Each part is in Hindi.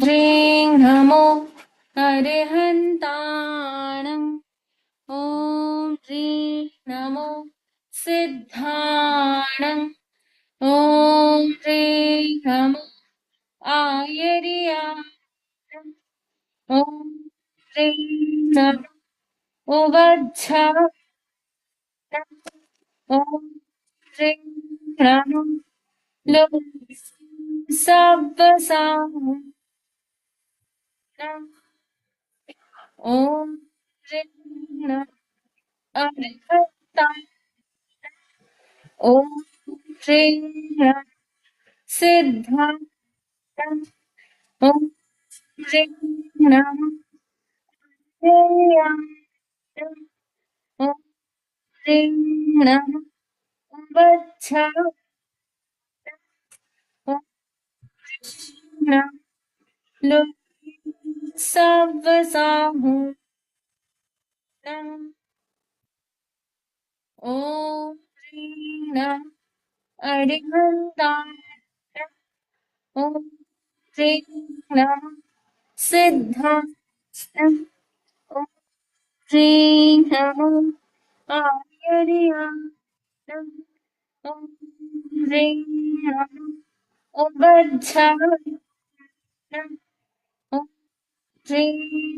श्रीं नमो अरिहन्ताणम् ॐ श्रीं नमो सिद्धाणम् ॐ श्रीं नमो आयर्याणम् ॐ श्रीं नमो उवज्झाणम् ॐ श्रीं नमो सब्बसाहम् ॐ श्रीं नमो अरिहन्ताणम् ॐ श्रीं नमो सिद्धाणम् ॐ श्रीं नमो आयर्याणम् ॐ श्रीं नमो उवज्झाणम् ॐ श्रीं नमो सब्बसाहम् ॐ श्रीं नमो अरिहन्ताणम् ॐ श्रीं नमो सिद्धाणम् ॐ श्रीं नमो आयर्याणम् ॐ श्रीं नमो उवज्झाणम् ॐ श्रीं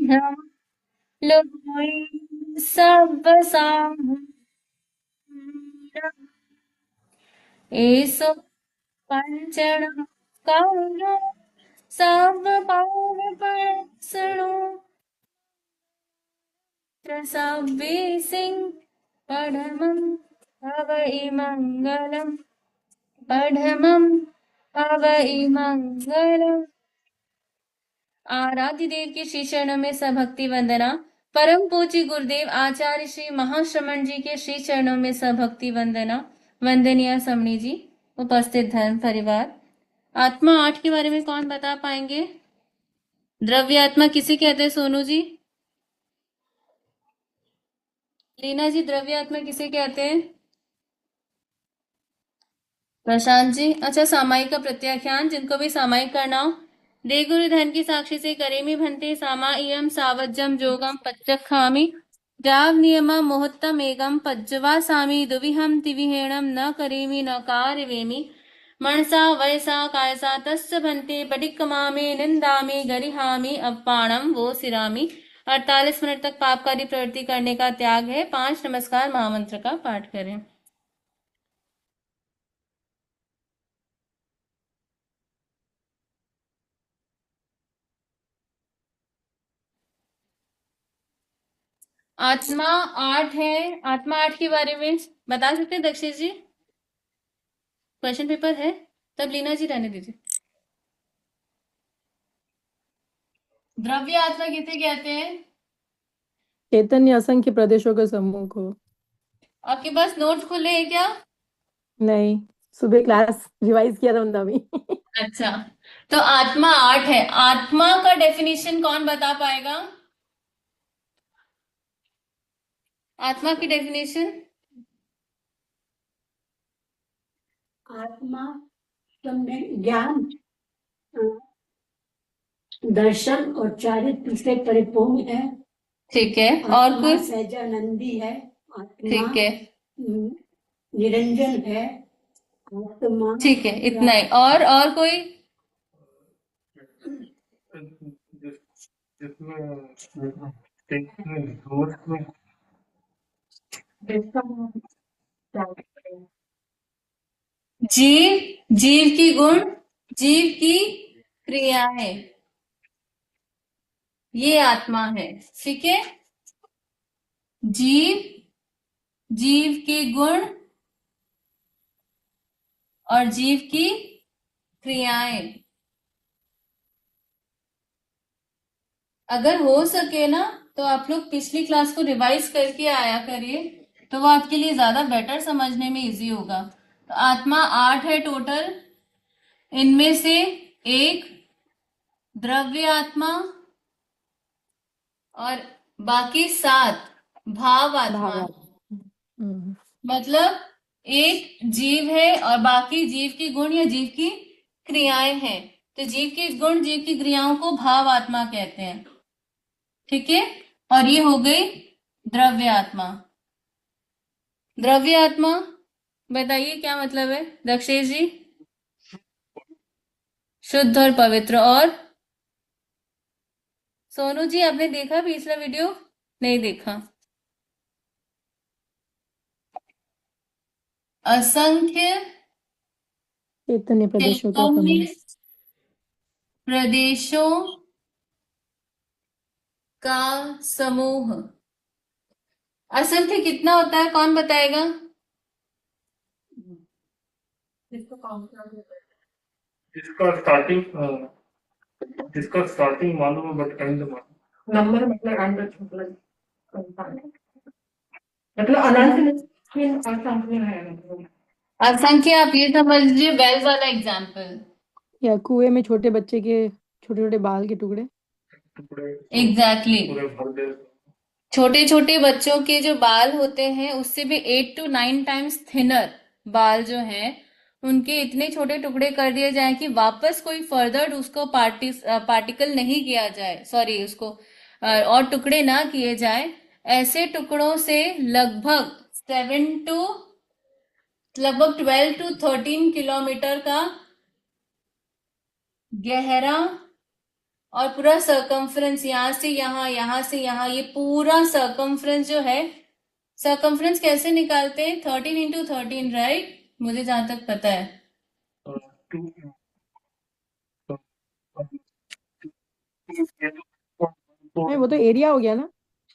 नमो सब्बसाहम् एषु पञ्चणकारो सर्वपावपरसणो सब्बे सिंह पढमं हवै मङ्गलम् पढमं हवै मङ्गलम्। आराध्य देव के श्री चरणों में सभक्ति वंदना। परम पूज्य गुरुदेव आचार्य श्री महाश्रमण जी के श्री चरणों में सभक्ति वंदना। वंदनीय समणी जी, उपस्थित धर्म परिवार। आत्मा 8 के बारे में कौन बता पाएंगे? द्रव्य आत्मा किसे कहते हैं? सोनू जी, लीना जी, द्रव्य आत्मा किसे कहते हैं? प्रशांत जी, अच्छा, सामायिक का प्रत्याख्यान, जिनको भी सामायिक करना हो। दे गुरु धन की साक्षी से करेमी भन्ते सामा इयम सावज्जम जोगम पच्चखामि जाव नियम मुहूर्तम एगम पज्जवा सामी दुविहम तिविहेणम न करेमी न कार्यवेमी मनसा वयसा कायसा तस्य भन्ते पटिक्कमामे निंदामी गरिहामी अपाणम वो सिरामी। 48 मिनट तक पापकारी प्रवृत्ति करने का त्याग है। 5 नमस्कार महामंत्र का पाठ करें। आत्मा 8 है। आत्मा 8 के बारे में बता सकते हैं दक्षिश जी? क्वेश्चन पेपर है, तब लीना जी रहने दीजिए। द्रव्य आत्मा किसे कहते हैं? चैतन्य असंख्य प्रदेशों का समूह को। आपके पास नोट्स खुले हैं क्या? नहीं, सुबह क्लास रिवाइज किया था उनका भी। अच्छा, तो आत्मा 8 है। आत्मा का डेफिनेशन कौन बता पाएगा? आत्मा की डेफिनेशन? आत्मा ज्ञान, दर्शन और चारित्र से परिपूर्ण है। ठीक है, और आत्मा कुछ? सहजानंदी है। आत्मा ठीक है, निरंजन है। आत्मा, ठीक है, इतना ही। और कोई? जीव की गुण, जीव की क्रियाएं, ये आत्मा है। ठीक है, जीव के गुण और जीव की क्रियाएं। अगर हो सके ना तो आप लोग पिछली क्लास को रिवाइज करके आया करिए, तो वो आपके लिए ज्यादा बेटर समझने में इजी होगा। तो आत्मा 8 है टोटल। इनमें से एक द्रव्य आत्मा और बाकी 7 भाव आत्मा। मतलब एक जीव है और बाकी जीव की गुण या जीव की क्रियाएं हैं। तो जीव के गुण, जीव की क्रियाओं को भाव आत्मा कहते हैं। ठीक है, और ये हो गई द्रव्य आत्मा। द्रव्य आत्मा बताइए क्या मतलब है दक्षेश जी? शुद्ध और पवित्र। और सोनू जी, आपने देखा पिछला वीडियो? नहीं देखा। असंख्य चैतन्य प्रदेशों का चैतन्य समूह। प्रदेशों का समूह। असंख्य कितना होता है, कौन बताएगा? जिसका स्टार्टिंग मालूम है बट एंड मालूम नंबर मतलब एंड मतलब अनंत नहीं, असंख्य है मतलब। असंख्य आप ये समझ लीजिए वेल वाला एग्जाम्पल। या कुएं में छोटे बच्चे के छोटे छोटे बाल के टुकड़े। टुकड़े एग्जैक्टली। पूरे भर दे। छोटे छोटे बच्चों के जो बाल होते हैं उससे भी 8 to 9 times थिनर बाल जो हैं, उनके इतने छोटे टुकड़े कर दिए जाए कि वापस कोई फर्दर उसको पार्टिकल नहीं किया जाए, सॉरी उसको और टुकड़े ना किए जाए। ऐसे टुकड़ों से लगभग 12 to 13 किलोमीटर का गहरा और पूरा सरकमफ्रेंस, यहां से यहां, यहां से यहां, ये पूरा सरकमफ्रेंस जो है, सरकमफ्रेंस कैसे निकालते हैं? 13 into 13, राइट? मुझे जहां तक पता है। नहीं, वो तो एरिया हो गया ना।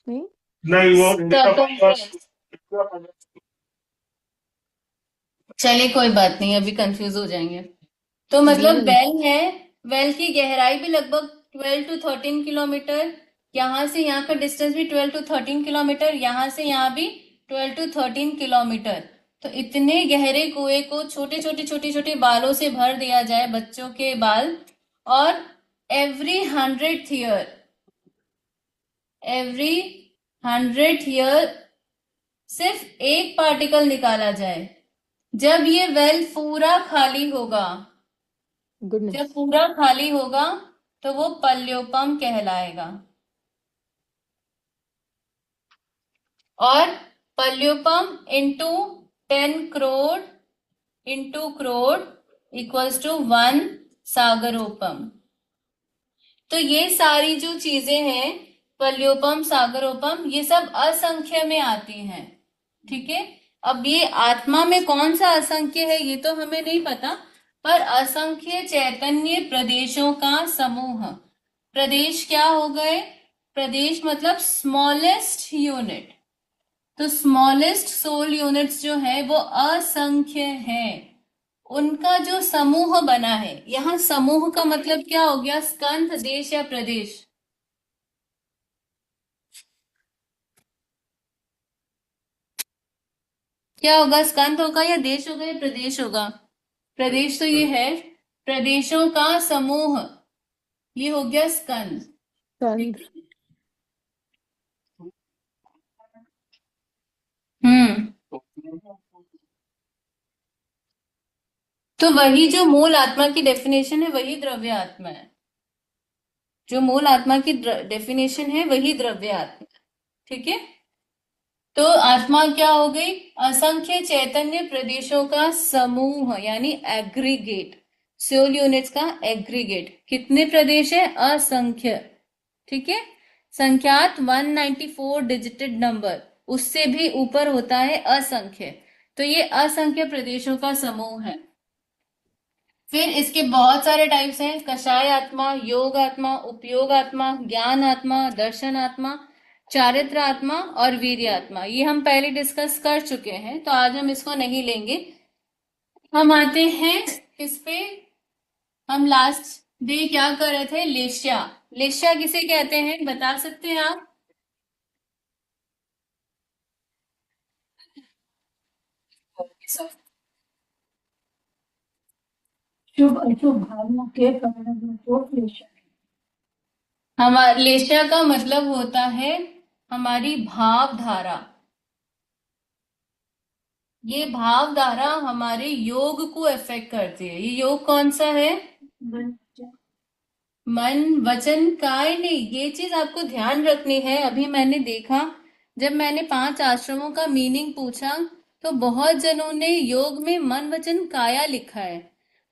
नहीं, नहीं वो सरकमफ्रेंस, चलिए कोई बात नहीं, अभी कंफ्यूज हो जाएंगे। तो मतलब रीजन। वेल है, वेल की गहराई भी लगभग 12 to 13 किलोमीटर, यहाँ से यहाँ का डिस्टेंस भी 12 to 13 किलोमीटर, यहाँ से यहाँ भी 12 to 13 किलोमीटर। तो इतने गहरे कुएं को छोटे छोटे बालों से भर दिया जाए, बच्चों के बाल, और एवरी 100th ईयर सिर्फ एक पार्टिकल निकाला जाए। जब ये वेल पूरा खाली होगा, गुडनेस। जब पूरा खाली होगा तो वो पल्योपम कहलाएगा। और पल्योपम into 10 crore into crore equals to 1 सागरोपम। तो ये सारी जो चीजें हैं, पल्योपम, सागरोपम, ये सब असंख्य में आती हैं। ठीक है, अब ये आत्मा में कौन सा असंख्य है ये तो हमें नहीं पता, पर असंख्य चैतन्य प्रदेशों का समूह। प्रदेश क्या हो गए? प्रदेश मतलब स्मॉलेस्ट यूनिट। तो स्मॉलेस्ट सोल यूनिट्स जो है वो असंख्य है, उनका जो समूह बना है। यहाँ समूह का मतलब क्या हो गया? स्कंध, देश या प्रदेश? क्या होगा? स्कंध होगा या देश होगा या प्रदेश होगा? प्रदेश तो ये है, प्रदेशों का समूह, ये हो गया स्कंध। कंध। हम्म। तो वही जो मूल आत्मा की डेफिनेशन है वही द्रव्य आत्मा है। जो मूल आत्मा की डेफिनेशन है वही द्रव्य आत्मा। ठीक है, तो आत्मा क्या हो गई? असंख्य चैतन्य प्रदेशों का समूह, यानी एग्रीगेट, सोल यूनिट्स का एग्रीगेट। कितने प्रदेश है? असंख्य। ठीक है, संख्यात 194 डिजिटेड नंबर, उससे भी ऊपर होता है असंख्य। तो ये असंख्य प्रदेशों का समूह है। फिर इसके बहुत सारे टाइप्स हैं: कषाय आत्मा, योग आत्मा, उपयोग आत्मा, ज्ञान आत्मा, दर्शन आत्मा, चारित्र आत्मा और वीर्य आत्मा। ये हम पहले डिस्कस कर चुके हैं, तो आज हम इसको नहीं लेंगे। हम आते हैं इस पे, हम लास्ट डे क्या कर रहे थे? लेश्या। लेश्या किसे कहते हैं बता सकते हैं आप? शुभ अशुभ भावों के परिणामों को क्लेशर। हमारा लेश्या का मतलब होता है हमारी भावधारा। ये भावधारा हमारे योग को अफेक्ट करती है। ये योग कौन सा है? मन वचन काय नहीं, ये चीज आपको ध्यान रखनी है। अभी मैंने देखा, जब मैंने 5 आश्रमों का मीनिंग पूछा तो बहुत जनों ने योग में मन वचन काया लिखा है।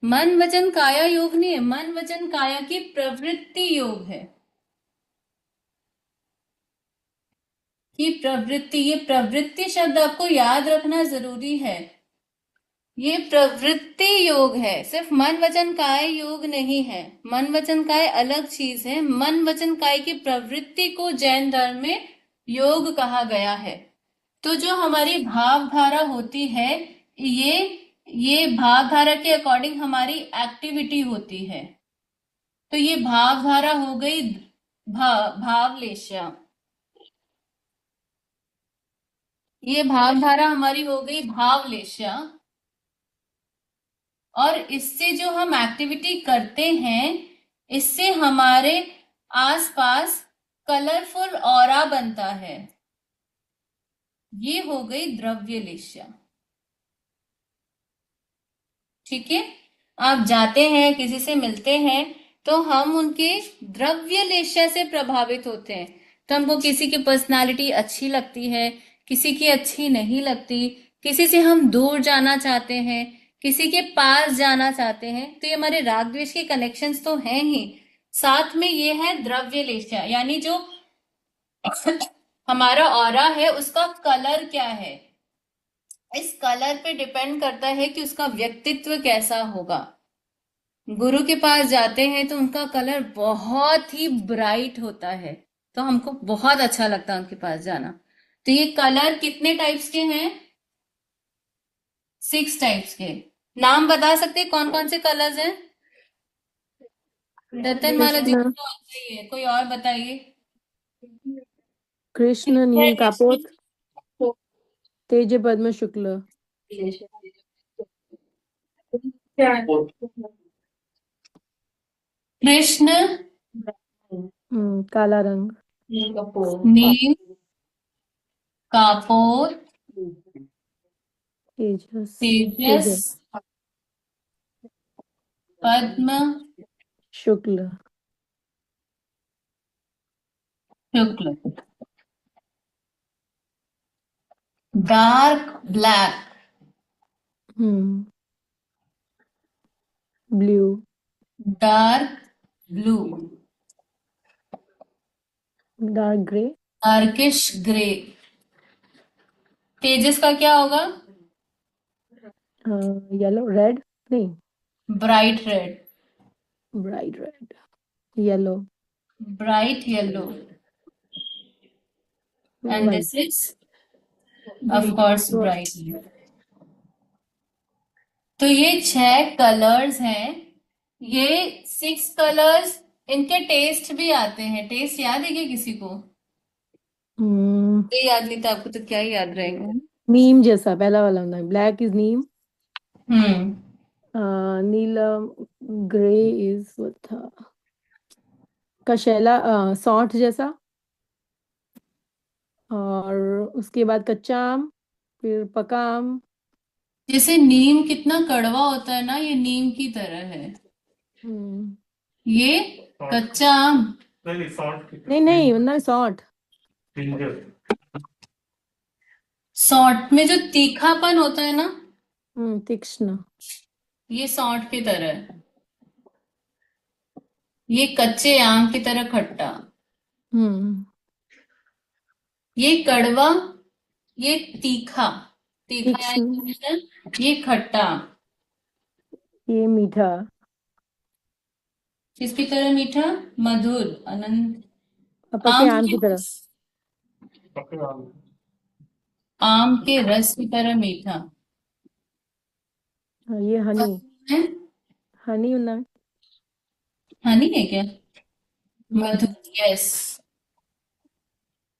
मन वचन काया योग नहीं है, मन वचन काया की प्रवृत्ति योग है। कि प्रवृत्ति, ये प्रवृत्ति शब्द आपको याद रखना जरूरी है। ये प्रवृत्ति योग है, सिर्फ मन वचन काय योग नहीं है। मन वचन काय अलग चीज है। मन वचन काय की प्रवृत्ति को जैन धर्म में योग कहा गया है। तो जो हमारी भावधारा होती है, ये ये भावधारा के अकॉर्डिंग हमारी एक्टिविटी होती है। तो ये भावधारा हो गई भावलेशा। ये भावधारा हमारी हो गई भावलेशा। और इससे जो हम एक्टिविटी करते हैं, इससे हमारे आसपास कलरफुल ऑरा बनता है। ये हो गई द्रव्य लेशा। ठीक है, आप जाते हैं, किसी से मिलते हैं, तो हम उनके द्रव्य लेशा से प्रभावित होते हैं। तो हमको किसी की पर्सनालिटी अच्छी लगती है, किसी की अच्छी नहीं लगती, किसी से हम दूर जाना चाहते हैं, किसी के पास जाना चाहते हैं। तो ये हमारे राग द्वेष के कनेक्शंस तो हैं ही, साथ में ये है द्रव्य लेशा, यानी जो हमारा ऑरा है उसका कलर क्या है। इस कलर पे डिपेंड करता है कि उसका व्यक्तित्व कैसा होगा। गुरु के पास जाते हैं तो उनका कलर बहुत ही ब्राइट होता है, तो हमको बहुत अच्छा लगता है उनके पास जाना। तो ये कलर कितने टाइप्स के हैं? 6 टाइप्स के। नाम बता सकते हैं कौन कौन से कलर्स हैं? रतन माला जी को कृष्ण, तो आता ही है, कोई और बताइए। कृष्ण नील कापोत, तेज पद्म शुक्ल। कृष्ण, काला रंग। नील, कापोर, तेजस, तेजस, पद्म, शुक्ल। शुक्ल। Dark black, blue, dark blue, dark grey, darkish grey. तेजस का क्या होगा? येलो, रेड नहीं, bright red, bright red, yellow, bright yellow, and white, this is of course bright. तो ये 6 कलर्स हैं। ये 6 कलर्स, इनके टेस्ट भी आते हैं। टेस्ट याद है क्या किसी को? ये याद नहीं था आपको तो क्या ही याद रहेगा। नीम जैसा पहला वाला होता है। Black is Neem, hmm Neelam, grey is what था, कशैला, सौंठ जैसा। और उसके बाद कच्चा आम, फिर पका आम। जैसे नीम कितना कड़वा होता है ना, ये नीम की तरह है। हम्म, ये कच्चा आम, नहीं सॉल्ट नहीं नहीं, मतलब सौंठ। जिंजर सौंठ में जो तीखापन होता है ना, तीक्ष्ण। ये सौंठ की तरह है। ये कच्चे आम की तरह खट्टा, हम्म, ये कड़वा, ये तीखा। तीखा तीक्ष्ण, यानी ये खट्टा। ये मीठा। किसकी तरह मीठा? मधुर, अनंत। पके आम आम के की तरह। पकड़ा आम के रस की तरह मीठा ये हनी, है। हनी होना। हनी है क्या? मधुर, यस,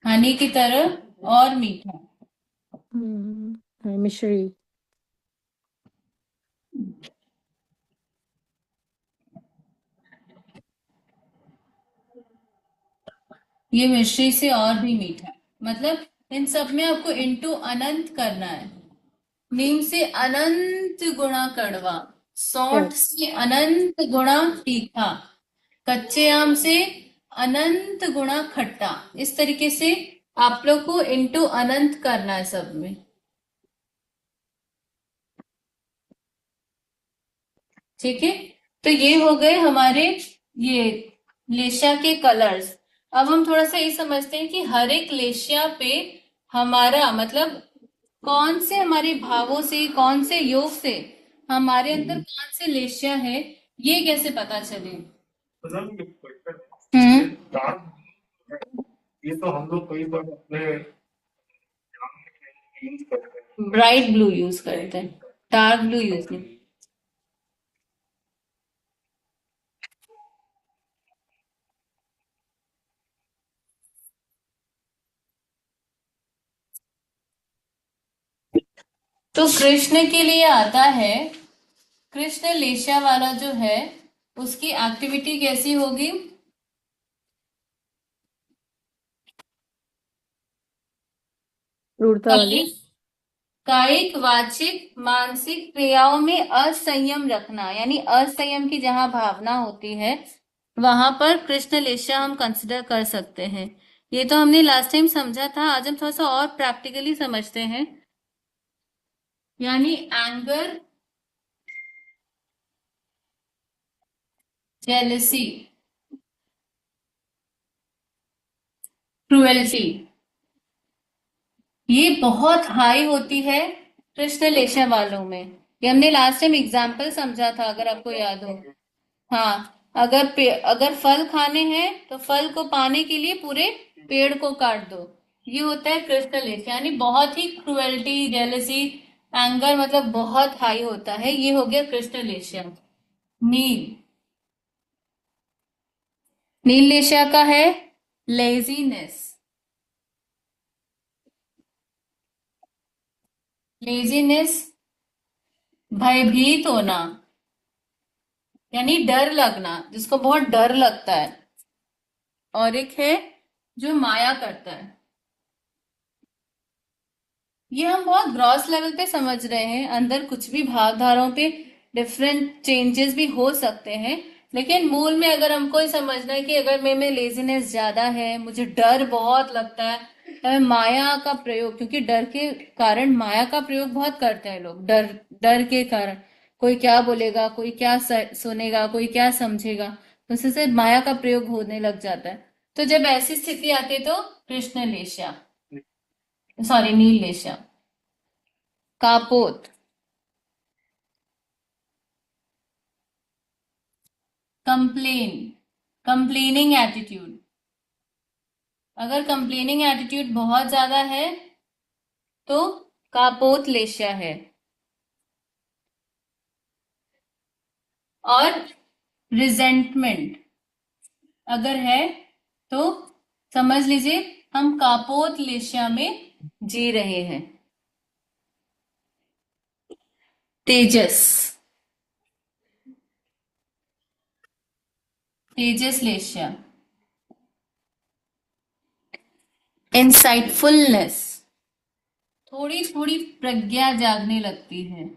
हनी की तरह और मीठा। मिश्री। ये मिश्री से और भी मीठा। मतलब इन सब में आपको इंटू अनंत करना है। नीम से अनंत गुणा कड़वा, सौंठ से अनंत गुणा तीखा, कच्चे आम से अनंत गुणा खट्टा, इस तरीके से आप लोग को इंटू अनंत करना है सब में। ठीक है, तो ये हो गए हमारे ये लेशिया के कलर्स। अब हम थोड़ा सा ये समझते हैं कि हर एक लेशिया पे हमारा मतलब कौन से हमारे भावों से, कौन से योग से हमारे अंदर कौन से लेशिया है, ये कैसे पता चले। प्रधान जी, एक क्वेश्चन है। ये हम्म डार्क, ये तो हम लोग कई बार अपने एग्जाम में यूज करते हैं। ब्राइट ब्लू यूज करते हैं, डार्क ब्लू यूज नहीं। तो कृष्ण के लिए आता है, कृष्ण लेशिया वाला जो है उसकी एक्टिविटी कैसी होगी। क्रूरता वाली। कायिक कायिक वाचिक मानसिक क्रियाओं में असंयम रखना, यानी असंयम की जहां भावना होती है वहां पर कृष्ण लेशिया हम कंसिडर कर सकते हैं। ये तो हमने लास्ट टाइम समझा था, आज हम थोड़ा सा और प्रैक्टिकली समझते हैं। यानी एंगर, जेलसी, क्रुएल्टी, ये बहुत हाई होती है कृष्ण लेशिया वालों में। ये हमने लास्ट टाइम एग्जाम्पल समझा था, अगर आपको याद हो। हाँ, अगर फल खाने हैं तो फल को पाने के लिए पूरे पेड़ को काट दो, ये होता है कृष्ण लेशिया। यानी बहुत ही क्रुएल्टी, जेलसी, एंगर मतलब बहुत हाई होता है, ये हो गया कृष्ण लेशिया। नील, नील लेशिया का है लेजीनेस, लेजीनेस, भयभीत होना, यानी डर लगना, जिसको बहुत डर लगता है। और एक है जो माया करता है। ये हम बहुत ग्रॉस लेवल पे समझ रहे हैं, अंदर कुछ भी भावधाराओं पे डिफरेंट चेंजेस भी हो सकते हैं, लेकिन मूल में अगर हमको ये समझना है कि अगर मेरे में लेजीनेस ज्यादा है, मुझे डर बहुत लगता है, तो मैं माया का प्रयोग, क्योंकि डर के कारण माया का प्रयोग बहुत करते हैं लोग, डर डर के कारण कोई क्या बोलेगा, कोई क्या सुनेगा, कोई क्या समझेगा, तो उससे माया का प्रयोग होने लग जाता है। तो जब ऐसी स्थिति आती है तो कृष्ण लेशिया, सॉरी नील लेशिया। कापोत, कंप्लेन, कंप्लेनिंग एटीट्यूड, अगर कंप्लेनिंग एटीट्यूड बहुत ज्यादा है तो कापोत लेशिया है। और रिजेंटमेंट अगर है तो समझ लीजिए हम कापोत लेशिया में जी रहे हैं। तेजस, तेजस लेशिया। इंसाइटफुलनेस, थोड़ी थोड़ी प्रज्ञा जागने लगती है,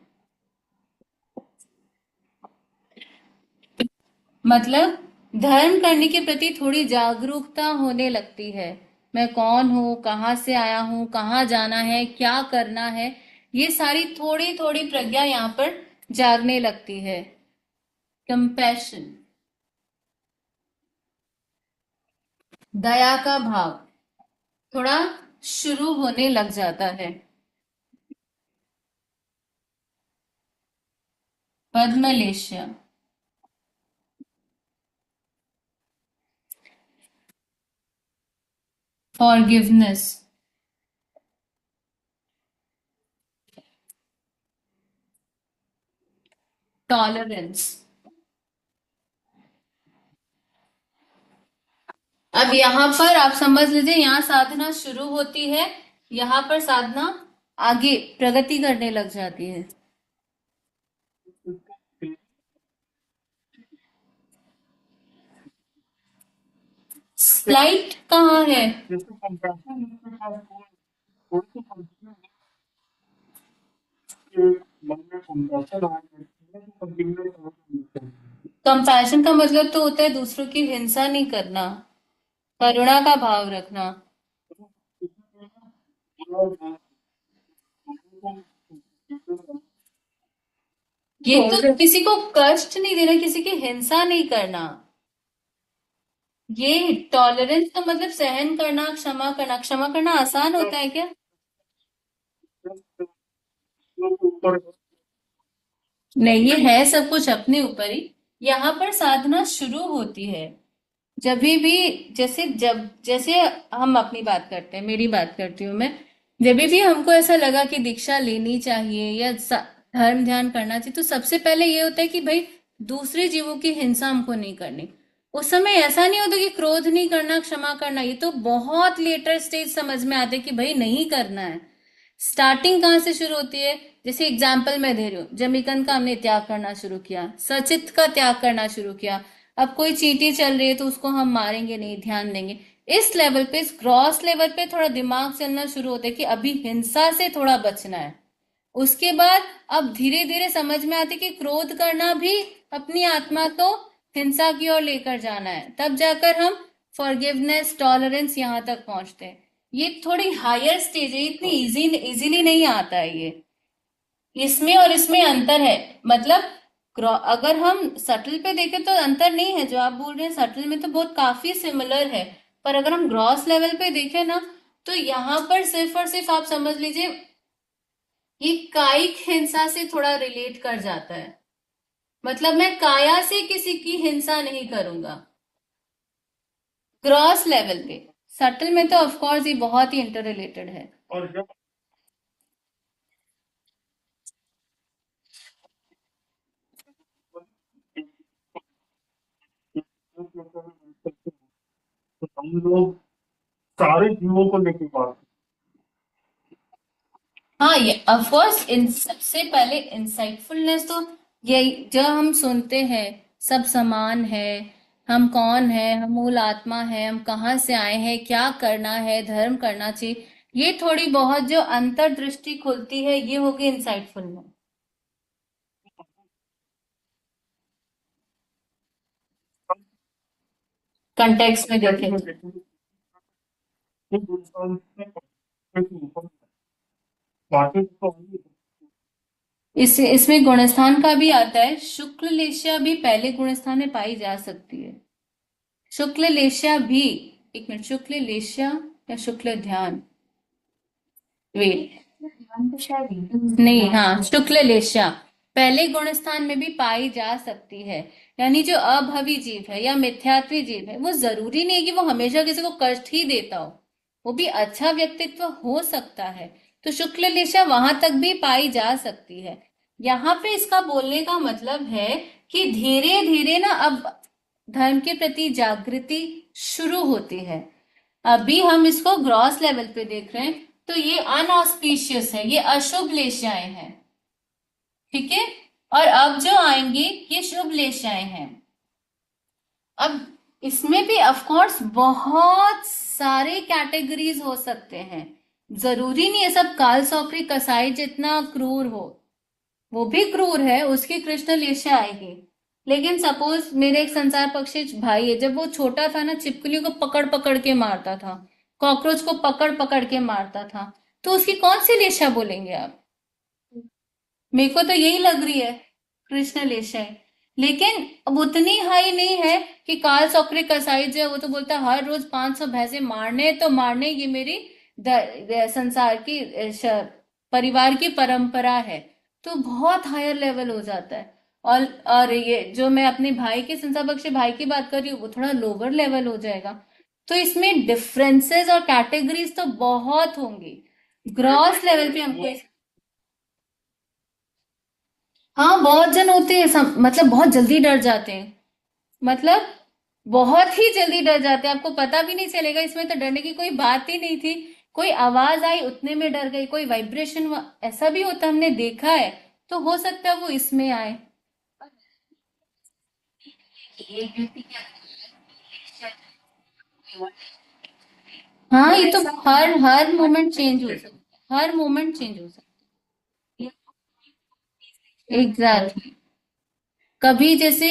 मतलब धर्म करने के प्रति थोड़ी जागरूकता होने लगती है। मैं कौन हूँ, कहाँ से आया हूँ, कहाँ जाना है, क्या करना है, ये सारी थोड़ी थोड़ी प्रज्ञा यहाँ पर जागने लगती है। कंपैशन, दया का भाव थोड़ा शुरू होने लग जाता है। पद्मलेशिया, फॉरगिवनेस, टॉलरेंस। अब यहाँ पर आप समझ लीजिए, यहाँ साधना शुरू होती है, यहाँ पर साधना आगे प्रगति करने लग जाती है। स्लाइट कहाँ है। जैसे कंपैशन थोड़ी सी कंपैशन मन में कंपैशन आने लगती कंपैशन का मतलब तो होता है दूसरों की हिंसा नहीं करना, करुणा का भाव रखना। ये तो किसी को कष्ट नहीं देना, किसी की हिंसा नहीं करना। ये टॉलरेंस तो मतलब सहन करना, क्षमा करना। क्षमा करना आसान होता है क्या? नहीं, ये है सब कुछ अपने ऊपर ही। यहाँ पर साधना शुरू होती है जब भी, जैसे हम अपनी बात करते हैं, मेरी बात करती हूँ मैं। जब भी हमको ऐसा लगा कि दीक्षा लेनी चाहिए या धर्म ध्यान करना चाहिए, तो सबसे पहले ये होता है कि भाई दूसरे जीवों की हिंसा हमको नहीं करनी। उस समय ऐसा नहीं होता कि क्रोध नहीं करना, क्षमा करना, ये तो बहुत लेटर स्टेज समझ में आते कि भाई नहीं करना है। स्टार्टिंग कहाँ से शुरू होती है? जैसे एग्जाम्पल मैं दे रही हूँ, जमीकंद का हमने त्याग करना शुरू किया, सचित का त्याग करना शुरू किया। अब कोई चींटी चल रही है तो उसको हम मारेंगे नहीं, ध्यान देंगे। इस लेवल पे, इस ग्रॉस लेवल पे थोड़ा दिमाग चलना शुरू होता है कि अभी हिंसा से थोड़ा बचना है। उसके बाद अब धीरे धीरे समझ में आते कि क्रोध करना भी अपनी आत्मा को हिंसा की ओर लेकर जाना है। तब जाकर हम फॉरगिवनेस, टॉलरेंस यहाँ तक पहुंचते हैं। ये थोड़ी हायर स्टेज है, इतनी इजीली नहीं आता है ये। इसमें और इसमें अंतर है। मतलब अगर हम सटल पे देखें तो अंतर नहीं है, जो आप बोल रहे हैं सटल में तो बहुत काफी सिमिलर है। पर अगर हम ग्रॉस लेवल पे देखें ना, तो यहाँ पर सिर्फ और सिर्फ आप समझ लीजिए ये कायिक हिंसा से थोड़ा रिलेट कर जाता है। मतलब मैं काया से किसी की हिंसा नहीं करूंगा ग्रॉस लेवल पे। सटल में तो ऑफ कोर्स ये बहुत ही इंटर रिलेटेड है। और जब तो हम लोग सारे जीवों को लेके बात हाँ, ये ऑफ कोर्स इन सबसे पहले इंसाइटफुलनेस तो यही जो हम सुनते हैं, सब समान है, हम कौन है, हम मूल आत्मा है, हम कहाँ से आए हैं, क्या करना है, धर्म करना चाहिए, ये थोड़ी बहुत जो अंतर्दृष्टि खुलती है, ये होगी इंसाइटफुलनेस कंटेक्स्ट में देखें तो। बातें तो इसमें गुणस्थान का भी आता है। शुक्ल लेशिया भी पहले गुणस्थान में पाई जा सकती है। शुक्ल लेशिया भी, एक मिनट, शुक्ल लेशिया या शुक्ल ध्यान, वेट, नहीं, हाँ, शुक्ल लेशिया पहले गुण स्थान में भी पाई जा सकती है। यानी जो अभवी जीव है या मिथ्यात्वी जीव है, वो जरूरी नहीं है कि वो हमेशा किसी को कष्ट ही देता हो, वो भी अच्छा व्यक्तित्व हो सकता है। तो शुक्ल लेशिया वहां तक भी पाई जा सकती है। यहाँ पे इसका बोलने का मतलब है कि धीरे धीरे ना अब धर्म के प्रति जागृति शुरू होती है। अभी हम इसको ग्रॉस लेवल पे देख रहे हैं, तो ये अनऑस्पिशियस है, ये अशुभ लेशियाएं हैं, ठीक है। और अब जो आएंगी ये शुभ लेशियाएं हैं। अब इसमें भी ऑफ कोर्स बहुत सारे कैटेगरीज हो सकते हैं, जरूरी नहीं है सब काल सौकरी कसाई जितना क्रूर हो। वो भी क्रूर है, उसकी कृष्ण लेशिया आएगी। लेकिन सपोज मेरे एक संसार पक्षी भाई है, जब वो छोटा था ना, छिपकलियों को पकड़ पकड़ के मारता था, कॉकरोच को पकड़ पकड़ के मारता था, तो उसकी कौन सी लेशिया बोलेंगे आप? मेरे को तो यही लग रही है, कृष्ण लेशिया है। लेकिन अब उतनी हाई नहीं है कि काल सौकरे कसाई जो है वो तो बोलता है हर रोज 500 भैंसे मारने तो मारने, ये मेरी संसार की परिवार की परंपरा है। तो बहुत हायर लेवल हो जाता है। और ये जो मैं अपने भाई के संसार पक्षी भाई की बात कर रही हूँ, वो थोड़ा लोअर लेवल हो जाएगा। तो इसमें डिफरेंसेस और कैटेगरीज तो बहुत होंगी। ग्रॉस लेवल पे हमको हाँ, बहुत जन होते हैं मतलब बहुत जल्दी डर जाते हैं। मतलब बहुत ही जल्दी डर जाते हैं, आपको पता भी नहीं चलेगा। इसमें तो डरने की कोई बात ही नहीं थी। कोई आवाज आई उतने में डर गई, कोई वाइब्रेशन ऐसा भी होता हमने देखा है। तो हो सकता है वो इसमें आए। हाँ, ये तो हर हर मोमेंट चेंज हो सकता है, हर मोमेंट चेंज हो सकता है। एग्जैक्टली। कभी जैसे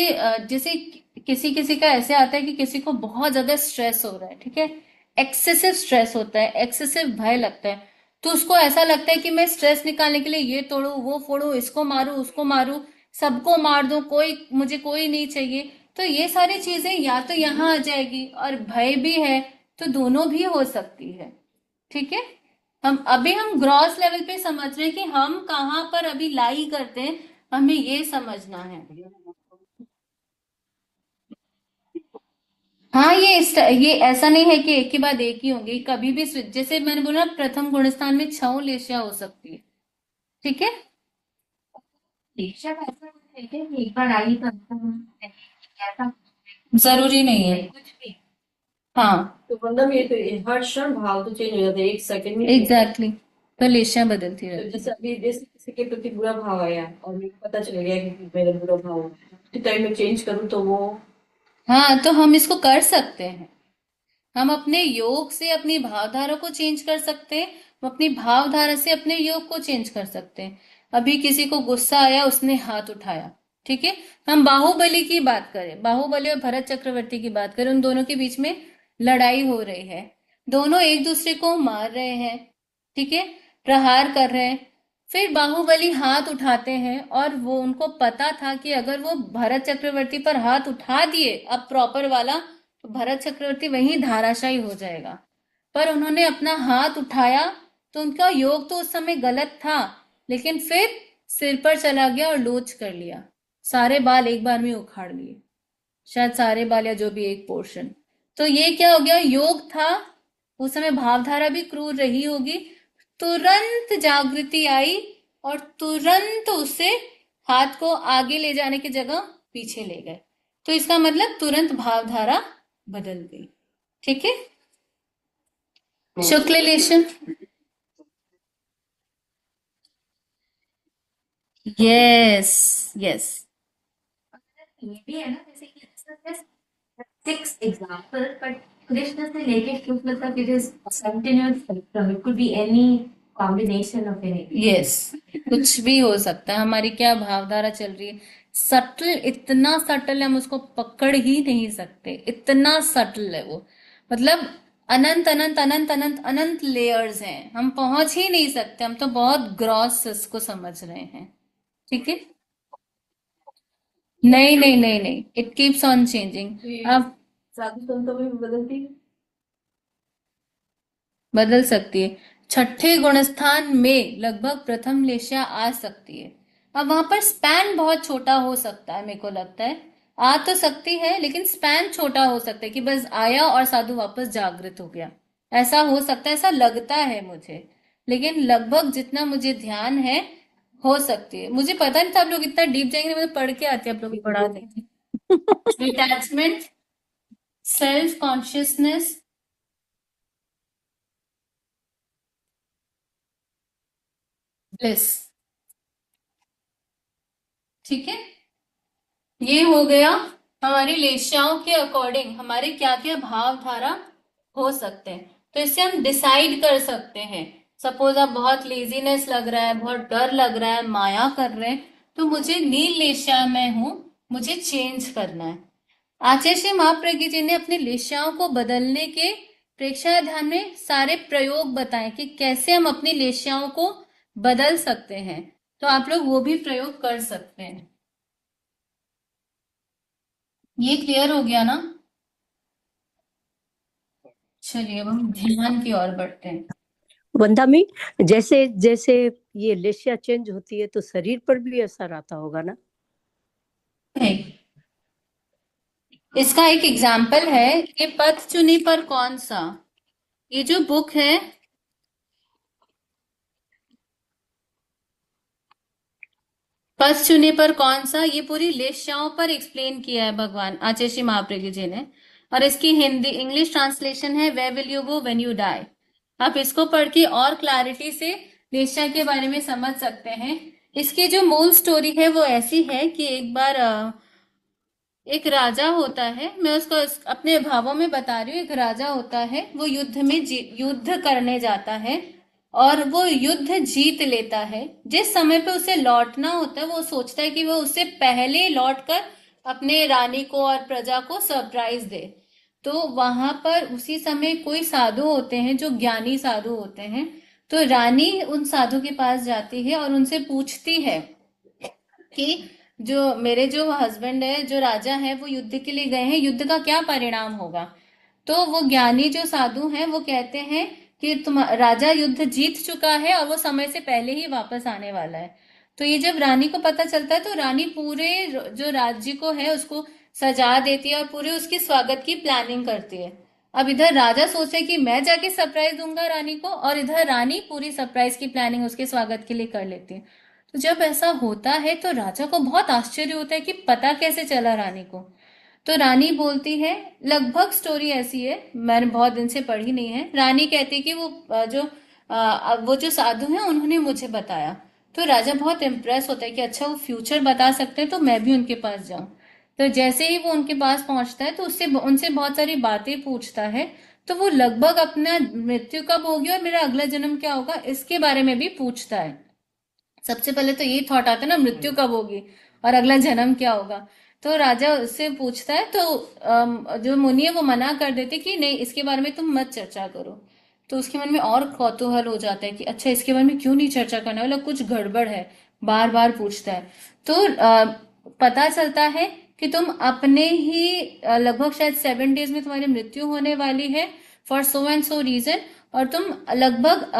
किसी किसी का ऐसे आता है कि किसी को बहुत ज्यादा स्ट्रेस हो रहा है, ठीक है, एक्सेसिव स्ट्रेस होता है, एक्सेसिव भय लगता है, तो उसको ऐसा लगता है कि मैं स्ट्रेस निकालने के लिए ये तोड़ू वो फोड़ू, इसको मारू उसको मारू, सबको मार दूं, कोई नहीं चाहिए। तो ये सारी चीजें या तो यहाँ आ जाएगी, और भय भी है तो दोनों भी हो सकती है। ठीक है, हम ग्रॉस लेवल पे समझ रहे हैं कि हम कहाँ पर अभी लाई करते हैं, हमें ये समझना है। हाँ, ये ऐसा नहीं है कि एक के बाद एक ही होंगे, कभी भी जैसे मैंने बोला प्रथम गुणस्थान में 6 लेशिया हो सकती है। ठीक है, शिक्षा का ऐसा कुछ है कि एक बार आई तो ऐसा जरूरी नहीं है। कुछ भी हाँ, तो वंदना में तो हर क्षण भाव तो चेंज हो जाता है, एक सेकंड में। एग्जैक्टली, तो लेशिया बदलती तो रहती जैसे है। अभी जैसे किसी के प्रति बुरा भाव आया और मेरे को पता चल गया कि मेरा बुरा भाव है, उसी टाइम में चेंज करूँ तो वो हाँ, तो हम इसको कर सकते हैं, हम अपने योग से अपनी भावधारा को चेंज कर सकते हैं, हम अपनी भावधारा से अपने योग को चेंज कर सकते हैं। अभी किसी को गुस्सा आया, उसने हाथ उठाया, ठीक है, हम बाहुबली की बात करें, बाहुबली और भरत चक्रवर्ती की बात करें, उन दोनों के बीच में लड़ाई हो रही है, दोनों एक दूसरे को मार रहे हैं, ठीक है, प्रहार कर रहे हैं। फिर बाहुबली हाथ उठाते हैं, और वो उनको पता था कि अगर वो भरत चक्रवर्ती पर हाथ उठा दिए अब प्रॉपर वाला, तो भरत चक्रवर्ती वहीं धाराशायी हो जाएगा। पर उन्होंने अपना हाथ उठाया, तो उनका योग तो उस समय गलत था, लेकिन फिर सिर पर चला गया और लोच कर लिया, सारे बाल एक बार में उखाड़ लिए, शायद सारे बाल या जो भी एक पोर्शन। तो ये क्या हो गया, योग था, उस समय भावधारा भी क्रूर रही होगी, तुरंत जागृति आई और तुरंत उसे हाथ को आगे ले जाने की जगह पीछे ले गए, तो इसका मतलब तुरंत भावधारा बदल गई। ठीक है, शुक्ल लेशन, यस यस, ये भी है ना, जैसे कि सिक्स एग्जाम्पल, बट कृष्ण से लेके शुक्ल तक it is continuous spectrum, it could be any combination of any. Yes, कुछ भी हो सकता है, हमारी क्या भावधारा चल रही है, सटल, इतना सटल है, हम उसको पकड़ ही नहीं सकते, इतना सटल है वो, मतलब अनंत अनंत अनंत अनंत अनंत लेयर्स हैं, हम पहुंच ही नहीं सकते, हम तो बहुत ग्रॉस इसको समझ रहे हैं। ठीक है, नहीं नहीं नहीं नहीं, इट कीप्स ऑन चेंजिंग। अब साधु संतों में भी बदलती है। बदल सकती है, छठे गुणस्थान में लगभग प्रथम लेशिया आ सकती है। अब वहां पर स्पैन बहुत छोटा हो सकता है, मेरे को लगता है आ तो सकती है, लेकिन स्पैन छोटा हो सकता है कि बस आया और साधु वापस जागृत हो गया, ऐसा हो सकता है, ऐसा लगता है मुझे, लेकिन लगभग जितना मुझे ध्यान है हो सकती है। मुझे पता नहीं था आप लोग इतना डीप जाएंगे, मुझे पढ़ के आते हैं, आप लोग पढ़ा देंगे। Detachment, self consciousness, bliss. ठीक है, ये हो गया हमारी लेशियाओं के अकॉर्डिंग हमारे क्या क्या भावधारा हो सकते हैं, तो इससे हम डिसाइड कर सकते हैं। सपोज आप बहुत लेजीनेस लग रहा है, बहुत डर लग रहा है, माया कर रहे हैं, तो मुझे नील लेशिया में हूं, मुझे चेंज करना है। आचार्य श्री महाप्रज्ञ जी ने अपने लेशियाओं को बदलने के प्रेक्षाया ध्यान में सारे प्रयोग बताए कि कैसे हम अपनी लेशियाओं को बदल सकते हैं, तो आप लोग वो भी प्रयोग कर सकते हैं। ये क्लियर हो गया ना? चलिए अब हम ध्यान की ओर बढ़ते हैं। वंदा में जैसे जैसे ये लेशिया चेंज होती है तो शरीर पर भी असर आता होगा ना? इसका एक एग्जाम्पल है कि पथ चुनी पर कौन सा, ये जो बुक है, पथ चुनी पर कौन सा, ये पूरी लेशियाओं पर एक्सप्लेन किया है भगवान आचार्य श्री महाप्रज्ञ जी ने, और इसकी हिंदी इंग्लिश ट्रांसलेशन है where will you go when you die. आप इसको पढ़ के और क्लैरिटी से लेशिया के बारे में समझ सकते हैं। इसकी जो मूल स्टोरी है वो ऐसी है कि एक बार एक राजा होता है, मैं उसको अपने भावों में बता रही हूँ, एक राजा होता है, वो युद्ध में युद्ध करने जाता है, और वो युद्ध जीत लेता है। जिस समय पे उसे लौटना होता है वो सोचता है कि वो उससे पहले लौटकर अपने रानी को और प्रजा को सरप्राइज दे। तो वहां पर उसी समय कोई साधु होते हैं जो ज्ञानी साधु होते हैं। तो रानी उन साधु के पास जाती है और उनसे पूछती है कि जो मेरे जो हस्बैंड है, जो राजा है, वो युद्ध के लिए गए हैं, युद्ध का क्या परिणाम होगा। तो वो ज्ञानी जो साधु हैं वो कहते हैं कि तुम राजा युद्ध जीत चुका है और वो समय से पहले ही वापस आने वाला है। तो ये जब रानी को पता चलता है तो रानी पूरे जो राज्य को है उसको सजा देती है और पूरे उसकी स्वागत की प्लानिंग करती है। अब इधर राजा सोचे कि मैं जाके सरप्राइज दूंगा रानी को, और इधर रानी पूरी सरप्राइज की प्लानिंग उसके स्वागत के लिए कर लेती है। तो जब ऐसा होता है तो राजा को बहुत आश्चर्य होता है कि पता कैसे चला रानी को। तो रानी बोलती है, लगभग स्टोरी ऐसी है, मैंने बहुत दिन से पढ़ी नहीं है। रानी कहती है कि वो जो साधु हैं उन्होंने मुझे बताया। तो राजा बहुत इम्प्रेस होता है कि अच्छा वो फ्यूचर बता सकते हैं तो मैं भी उनके पास जाऊं। तो जैसे ही वो उनके पास पहुंचता है तो उससे उनसे बहुत सारी बातें पूछता है। तो वो लगभग अपना मृत्यु कब होगी और मेरा अगला जन्म क्या होगा इसके बारे में भी पूछता है। सबसे पहले तो ये थॉट आता है ना, मृत्यु कब होगी और अगला जन्म क्या होगा। तो राजा उससे पूछता है तो जो मुनि है वो मना कर देते कि नहीं, इसके बारे में तुम मत चर्चा करो। तो उसके मन में और कौतूहल हो जाता है कि अच्छा इसके बारे में क्यों नहीं चर्चा करना, मतलब कुछ गड़बड़ है, बार बार पूछता है। तो पता चलता है कि तुम अपने ही लगभग शायद 7 डेज में तुम्हारी मृत्यु होने वाली है for so and so reason, और तुम लगभग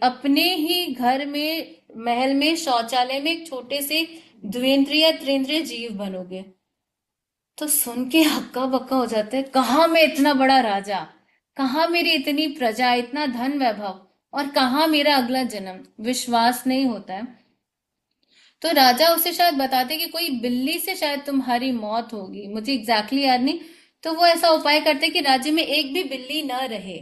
अपने ही घर में महल में शौचालय में एक छोटे से द्विंद्रिय त्रिंद्रिय जीव बनोगे। तो सुन के हक्का बक्का हो जाता है, कहाँ मैं इतना बड़ा राजा, कहाँ मेरी इतनी प्रजा, इतना धन वैभव, और कहाँ मेरा अगला जन्म। विश्वास नहीं होता है। तो राजा उसे शायद बताते कि कोई बिल्ली से शायद तुम्हारी मौत होगी, मुझे एग्जैक्टली याद नहीं। तो वो ऐसा उपाय करते कि राज्य में एक भी बिल्ली ना रहे,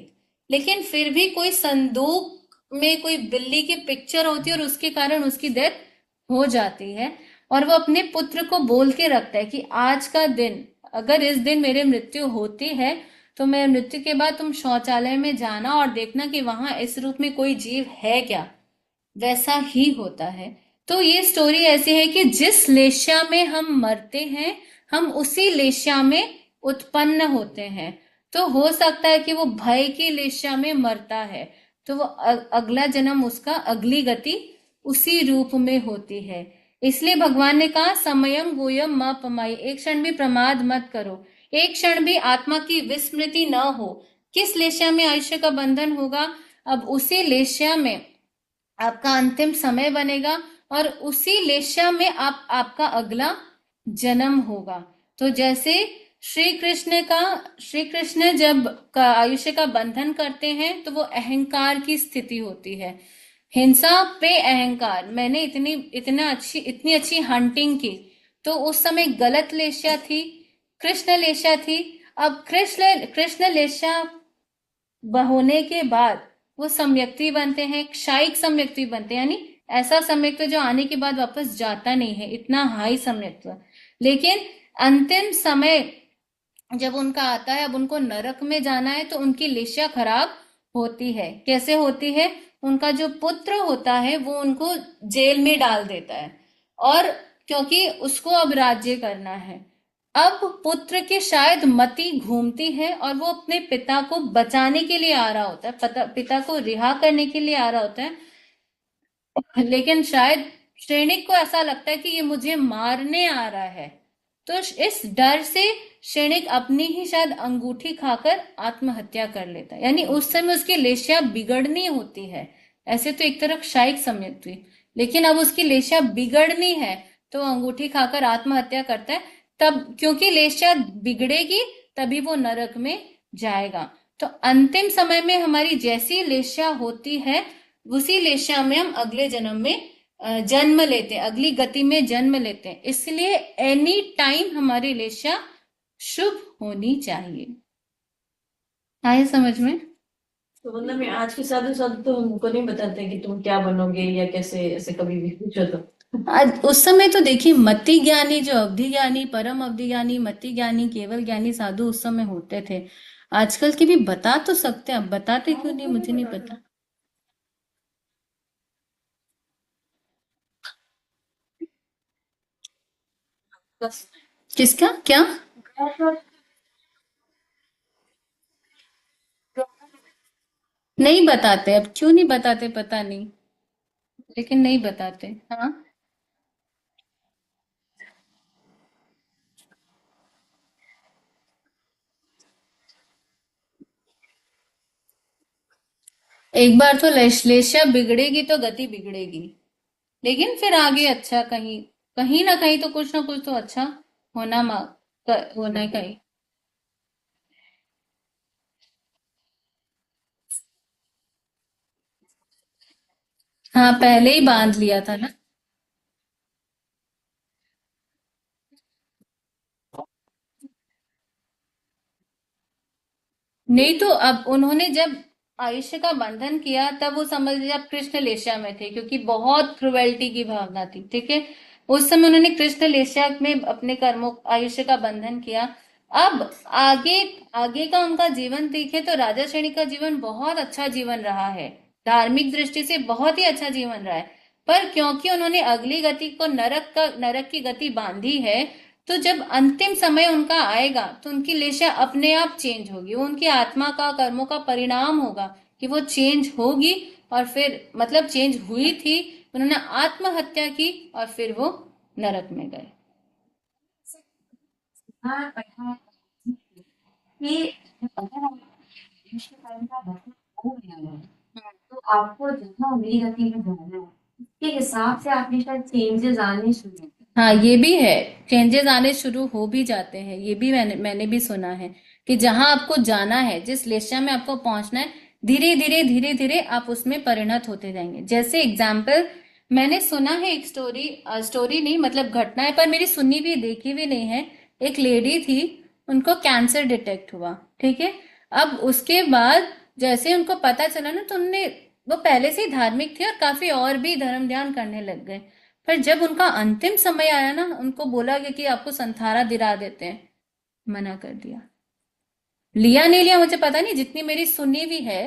लेकिन फिर भी कोई संदूक में कोई बिल्ली की पिक्चर होती है और उसके कारण उसकी डेथ हो जाती है। और वो अपने पुत्र को बोल के रखता है कि आज का दिन, अगर इस दिन मेरी मृत्यु होती है तो मेरे मृत्यु के बाद तुम शौचालय में जाना और देखना कि वहां इस रूप में कोई जीव है क्या। वैसा ही होता है। तो ये स्टोरी ऐसी है कि जिस लेश्या में हम मरते हैं हम उसी लेश्या में उत्पन्न होते हैं। तो हो सकता है कि वो भय की लेश्या में मरता है तो वो अगला जन्म, उसका अगली गति उसी रूप में होती है। इसलिए भगवान ने कहा समयम गोयम म पमाई, एक क्षण भी प्रमाद मत करो, एक क्षण भी आत्मा की विस्मृति न हो। किस लेश्या में आयुष्य का बंधन होगा, अब उसी लेश्या में आपका अंतिम समय बनेगा और उसी लेश्या में आपका अगला जन्म होगा। तो जैसे श्री कृष्ण जब आयुष्य का बंधन करते हैं तो वो अहंकार की स्थिति होती है, हिंसा पे अहंकार। मैंने इतनी अच्छी हंटिंग की, तो उस समय गलत लेश्या थी, कृष्ण लेश्या थी। अब कृष्ण लेश्या होने के बाद वो सम्यक्ति बनते हैं, क्षायिक सम्यक्ति बनते हैं, यानी ऐसा सम्यक्त्व जो आने के बाद वापस जाता नहीं है, इतना हाई सम्यक्त्व। लेकिन अंतिम समय जब उनका आता है, अब उनको नरक में जाना है, तो उनकी लेश्या खराब होती है। कैसे होती है, उनका जो पुत्र होता है वो उनको जेल में डाल देता है, और क्योंकि उसको अब राज्य करना है। अब पुत्र के शायद मति घूमती है और वो अपने पिता को बचाने के लिए आ रहा होता है, पिता को रिहा करने के लिए आ रहा होता है, लेकिन शायद श्रेणिक को ऐसा लगता है कि ये मुझे मारने आ रहा है। तो इस डर से श्रेणिक अपनी ही शायद अंगूठी खाकर आत्महत्या कर लेता है, यानी उस समय उसकी लेश्या बिगड़नी होती है। ऐसे तो एक तरफ क्षायिक सम्यक्त्व, लेकिन अब उसकी लेश्या बिगड़नी है तो अंगूठी खाकर आत्महत्या करता है। तब क्योंकि लेश्या बिगड़ेगी तभी वो नरक में जाएगा। तो अंतिम समय में हमारी जैसी लेश्या होती है उसी लेश्या में हम अगले जन्म में जन्म लेते हैं, अगली गति में जन्म लेते हैं। इसलिए एनी टाइम हमारी लेश्या शुभ होनी चाहिए। आए समझ में? तो मतलब मैं आज के साथ तो हमको नहीं बताते कि तुम क्या बनोगे या कैसे, ऐसे कभी भी पूछो तो। आज उस समय तो देखिए मति ज्ञानी, जो अवधि ज्ञानी, परम अवधि ज्ञानी, मति ज्ञानी, केवल ज्ञानी साधु उस समय होते थे। आजकल के भी बता तो सकते हैं, अब बताते क्यों नहीं मुझे नहीं पता। किसका क्या? नहीं बताते, अब क्यों नहीं बताते पता नहीं, लेकिन नहीं बताते। हाँ, एक बार तो लेशा बिगड़ेगी तो गति बिगड़ेगी, लेकिन फिर आगे अच्छा, कहीं कहीं ना कुछ तो अच्छा होना होना कहीं। हाँ, पहले ही बांध लिया था ना। नहीं तो अब उन्होंने जब आयुष्य का बंधन किया तब वो समझ लिया, अब कृष्ण लेशा में थे, क्योंकि बहुत क्रुएल्टी की भावना थी, ठीक है। उस समय उन्होंने कृष्ण लेशा में अपने कर्मों आयुष्य का बंधन किया। अब आगे आगे का उनका जीवन देखे तो राजा श्रेणी का जीवन बहुत अच्छा जीवन रहा है, धार्मिक दृष्टि से बहुत ही अच्छा जीवन रहा है। पर क्योंकि उन्होंने अगली गति को नरक की गति बांधी है, तो जब अंतिम समय उनका आएगा तो उनकी लेशा अपने आप चेंज होगी, वो उनकी आत्मा का कर्मों का परिणाम होगा कि वो चेंज होगी। और फिर मतलब चेंज हुई थी, उन्होंने आत्महत्या की और फिर वो नरक में गए। हाँ, पढ़ा है कि अगर आप विश्व कर्म का बंधन हो गया है, तो आपको जहाँ उंगली गति में जाना है उसके हिसाब से आपने शायद चेंजेस आने शुरू होंगे। हाँ, ये भी है, चेंजेस आने शुरू हो भी जाते हैं, ये भी मैंने भी सुना है कि जहां आपको जाना है, जिस लेशा में आपको पहुंचना है, धीरे धीरे आप उसमें परिणत होते जाएंगे। जैसे एग्जाम्पल मैंने सुना है, एक स्टोरी नहीं मतलब घटना है, पर मेरी सुनी भी देखी भी नहीं है। एक लेडी थी, उनको कैंसर डिटेक्ट हुआ, ठीक है। अब उसके बाद जैसे उनको पता चला ना, तो उनने, वो पहले से ही धार्मिक थे और काफी और भी धर्म ध्यान करने लग गए। पर जब उनका अंतिम समय आया ना, उनको बोला गया कि आपको संथारा दिला देते हैं, मना कर दिया। लिया नहीं लिया मुझे पता नहीं, जितनी मेरी सुनी भी है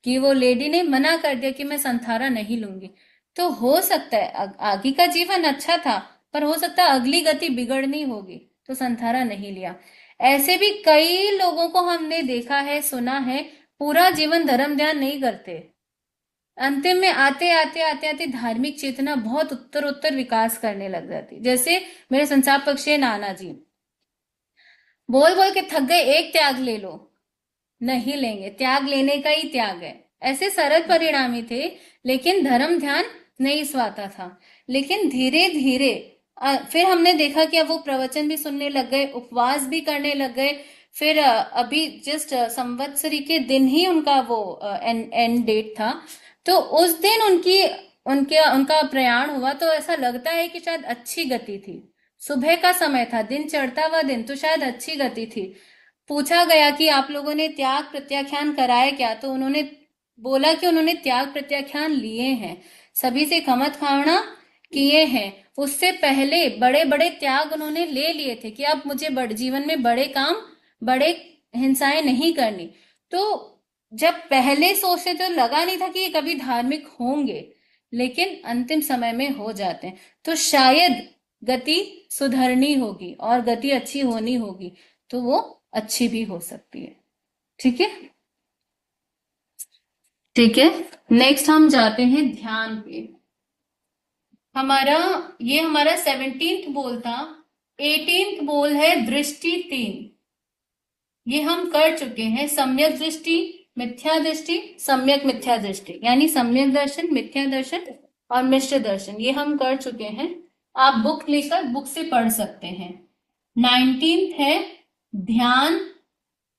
कि वो लेडी ने मना कर दिया कि मैं संथारा नहीं लूंगी। तो हो सकता है आगे का जीवन अच्छा था, पर हो सकता है अगली गति बिगड़नी होगी, तो संथारा नहीं लिया। ऐसे भी कई लोगों को हमने देखा है, सुना है, पूरा जीवन धर्म ध्यान नहीं करते, अंतिम में आते आते धार्मिक चेतना बहुत उत्तर उत्तर विकास करने लग जाती। जैसे मेरे संसार पक्षी नाना जी, बोल बोल के थक गए, एक त्याग ले लो, नहीं लेंगे, त्याग लेने का ही त्याग है। ऐसे सरल परिणामी थे, लेकिन धर्म ध्यान नहीं स्वाता था। लेकिन धीरे धीरे फिर हमने देखा कि अब वो प्रवचन भी सुनने लग गए, उपवास भी करने लग गए। फिर अभी जस्ट संवत्सरी के दिन ही उनका वो एंड डेट था, तो उस दिन उनका प्रयाण हुआ, तो ऐसा लगता है कि शायद अच्छी गति थी। सुबह का समय था, दिन चढ़ता हुआ दिन, तो शायद अच्छी गति थी। पूछा गया कि आप लोगों ने त्याग प्रत्याख्यान कराए क्या, तो उन्होंने बोला कि उन्होंने त्याग प्रत्याख्यान लिए हैं, सभी से खमत खावड़ा किए हैं। उससे पहले बड़े बड़े त्याग उन्होंने ले लिए थे कि अब मुझे जीवन में बड़े काम, बड़े हिंसाएं नहीं करनी। तो जब पहले सोचते तो लगा नहीं था कि ये कभी धार्मिक होंगे, लेकिन अंतिम समय में हो जाते हैं। तो शायद गति सुधरनी होगी और गति अच्छी होनी होगी, तो वो अच्छी भी हो सकती है। ठीक है, ठीक है। नेक्स्ट हम जाते हैं ध्यान पे। हमारा ये हमारा 17th बोल था। 18th बोल है दृष्टि 3। ये हम कर चुके हैं, सम्यक दृष्टि, मिथ्या दृष्टि, सम्यक मिथ्या दृष्टि, यानी सम्यक दर्शन, मिथ्या दर्शन और मिश्र दर्शन, ये हम कर चुके हैं। आप बुक लेकर बुक से पढ़ सकते हैं। 19th है ध्यान।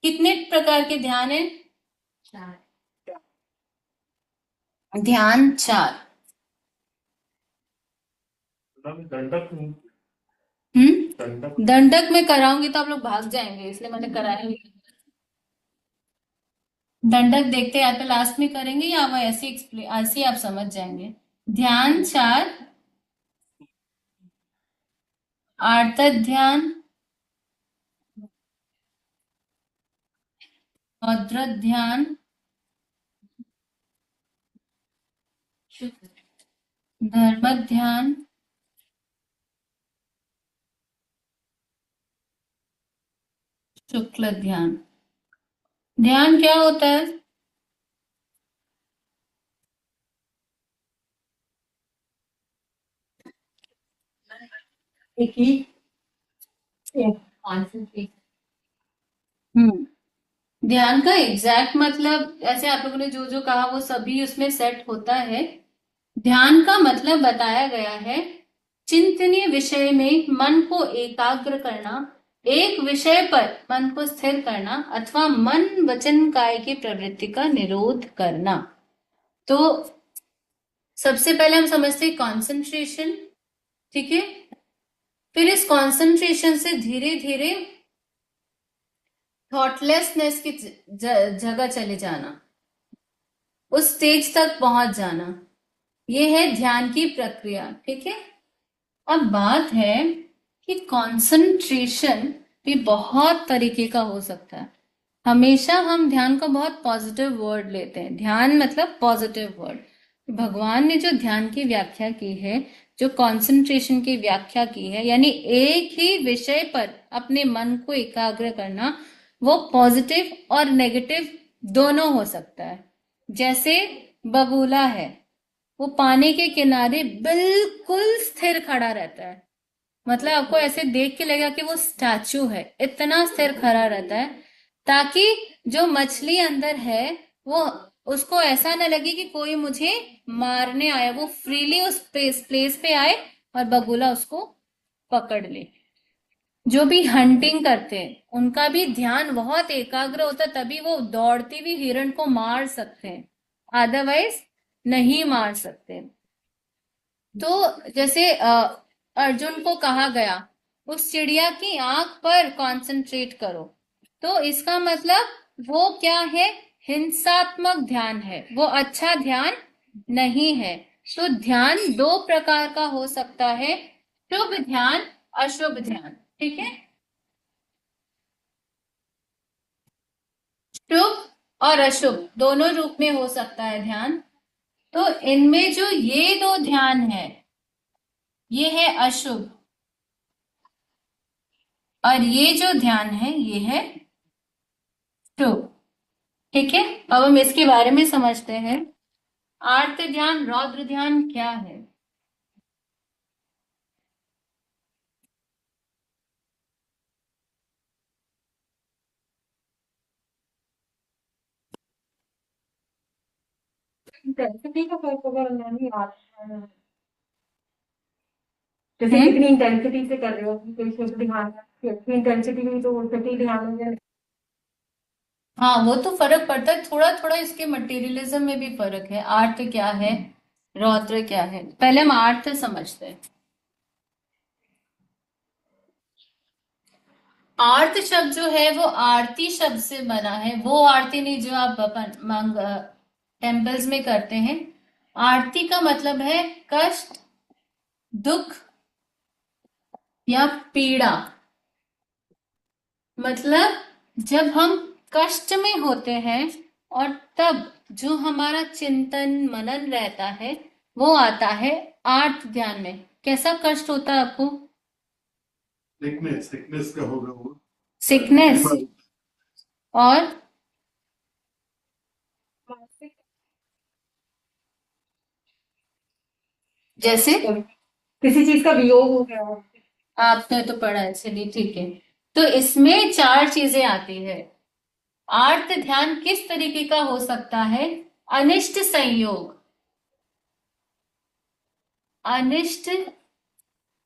कितने प्रकार के ध्यान है? ध्यान 4। दंडक दंडक में कराऊंगी तो आप लोग भाग जाएंगे, इसलिए मैंने कराया नहीं। दंडक देखते हैं, या तो लास्ट में करेंगे या वो ऐसे ही आप समझ जाएंगे। ध्यान 4, आर्तत ध्यान, औद्रत ध्यान, धर्मत ध्यान, शुक्ल ध्यान। ध्यान क्या होता है? एक ही Concentrate. ध्यान का एग्जैक्ट मतलब ऐसे आप लोगों ने जो जो कहा वो सभी उसमें सेट होता है। ध्यान का मतलब बताया गया है चिंतनीय विषय में मन को एकाग्र करना, एक विषय पर मन को स्थिर करना अथवा मन वचन काय की प्रवृत्ति का निरोध करना। तो सबसे पहले हम समझते हैं कॉन्सेंट्रेशन, ठीक है। फिर इस कॉन्सेंट्रेशन से धीरे धीरे थॉटलेसनेस की जगह चले जाना, उस स्टेज तक पहुंच जाना, ये है ध्यान की प्रक्रिया, ठीक है। अब बात है कि कंसंट्रेशन भी बहुत तरीके का हो सकता है। हमेशा हम ध्यान को बहुत पॉजिटिव वर्ड लेते हैं, ध्यान मतलब पॉजिटिव वर्ड। भगवान ने जो ध्यान की व्याख्या की है, जो कंसंट्रेशन की व्याख्या की है, यानी एक ही विषय पर अपने मन को एकाग्र करना, वो पॉजिटिव और नेगेटिव दोनों हो सकता है। जैसे बगुला है, वो पानी के किनारे बिल्कुल स्थिर खड़ा रहता है, मतलब आपको ऐसे देख के लगेगा कि वो स्टैचू है, इतना स्थिर खड़ा रहता है ताकि जो मछली अंदर है वो उसको ऐसा ना लगे कि कोई मुझे मारने आया, वो फ्रीली उस प्लेस पे आए और बगुला उसको पकड़ ले। जो भी हंटिंग करते हैं उनका भी ध्यान बहुत एकाग्र होता है, तभी वो दौड़ती हुई हिरण को मार सकते हैं, अदरवाइज नहीं मार सकते। तो जैसे अर्जुन को कहा गया उस चिड़िया की आंख पर कंसंट्रेट करो, तो इसका मतलब वो क्या है, हिंसात्मक ध्यान है, वो अच्छा ध्यान नहीं है। तो ध्यान दो प्रकार का हो सकता है, शुभ ध्यान, अशुभ ध्यान, ठीक है। शुभ और अशुभ दोनों रूप में हो सकता है ध्यान। तो इनमें जो ये दो ध्यान है, ये है अशुभ, और ये जो ध्यान है ये है शुभ, ठीक है। अब हम इसके बारे में समझते हैं। आर्त ध्यान, रौद्र ध्यान क्या है? इंटेंसिटी का फर्क होगा नहीं जैसे कितनी इंटेंसिटी से कर रहे हो, कोई शुभ ध्यान इंटेंसिटी भी तो सही ध्यान हो गया। हाँ, वो तो फर्क पड़ता है, थोड़ा थोड़ा इसके मटेरियलिज्म में भी फर्क है। आर्त क्या है, रौद्र क्या है, पहले हम आर्त समझते हैं। आर्त शब्द जो है वो आरती शब्द से बना है, वो आरती नहीं जो आप अपन टेम्पल्स में करते हैं। आरती का मतलब है कष्ट, दुख या पीड़ा। मतलब जब हम कष्ट में होते हैं और तब जो हमारा चिंतन मनन रहता है वो आता है आर्त ध्यान में। कैसा कष्ट होता है आपको? सिकनेस का होगा वो, सिकनेस और जैसे किसी चीज का वियोग हो गया, आपने तो पढ़ा है, चलिए ठीक है। तो इसमें चार चीजें आती है। आर्त ध्यान किस तरीके का हो सकता है? अनिष्ट संयोग, अनिष्ट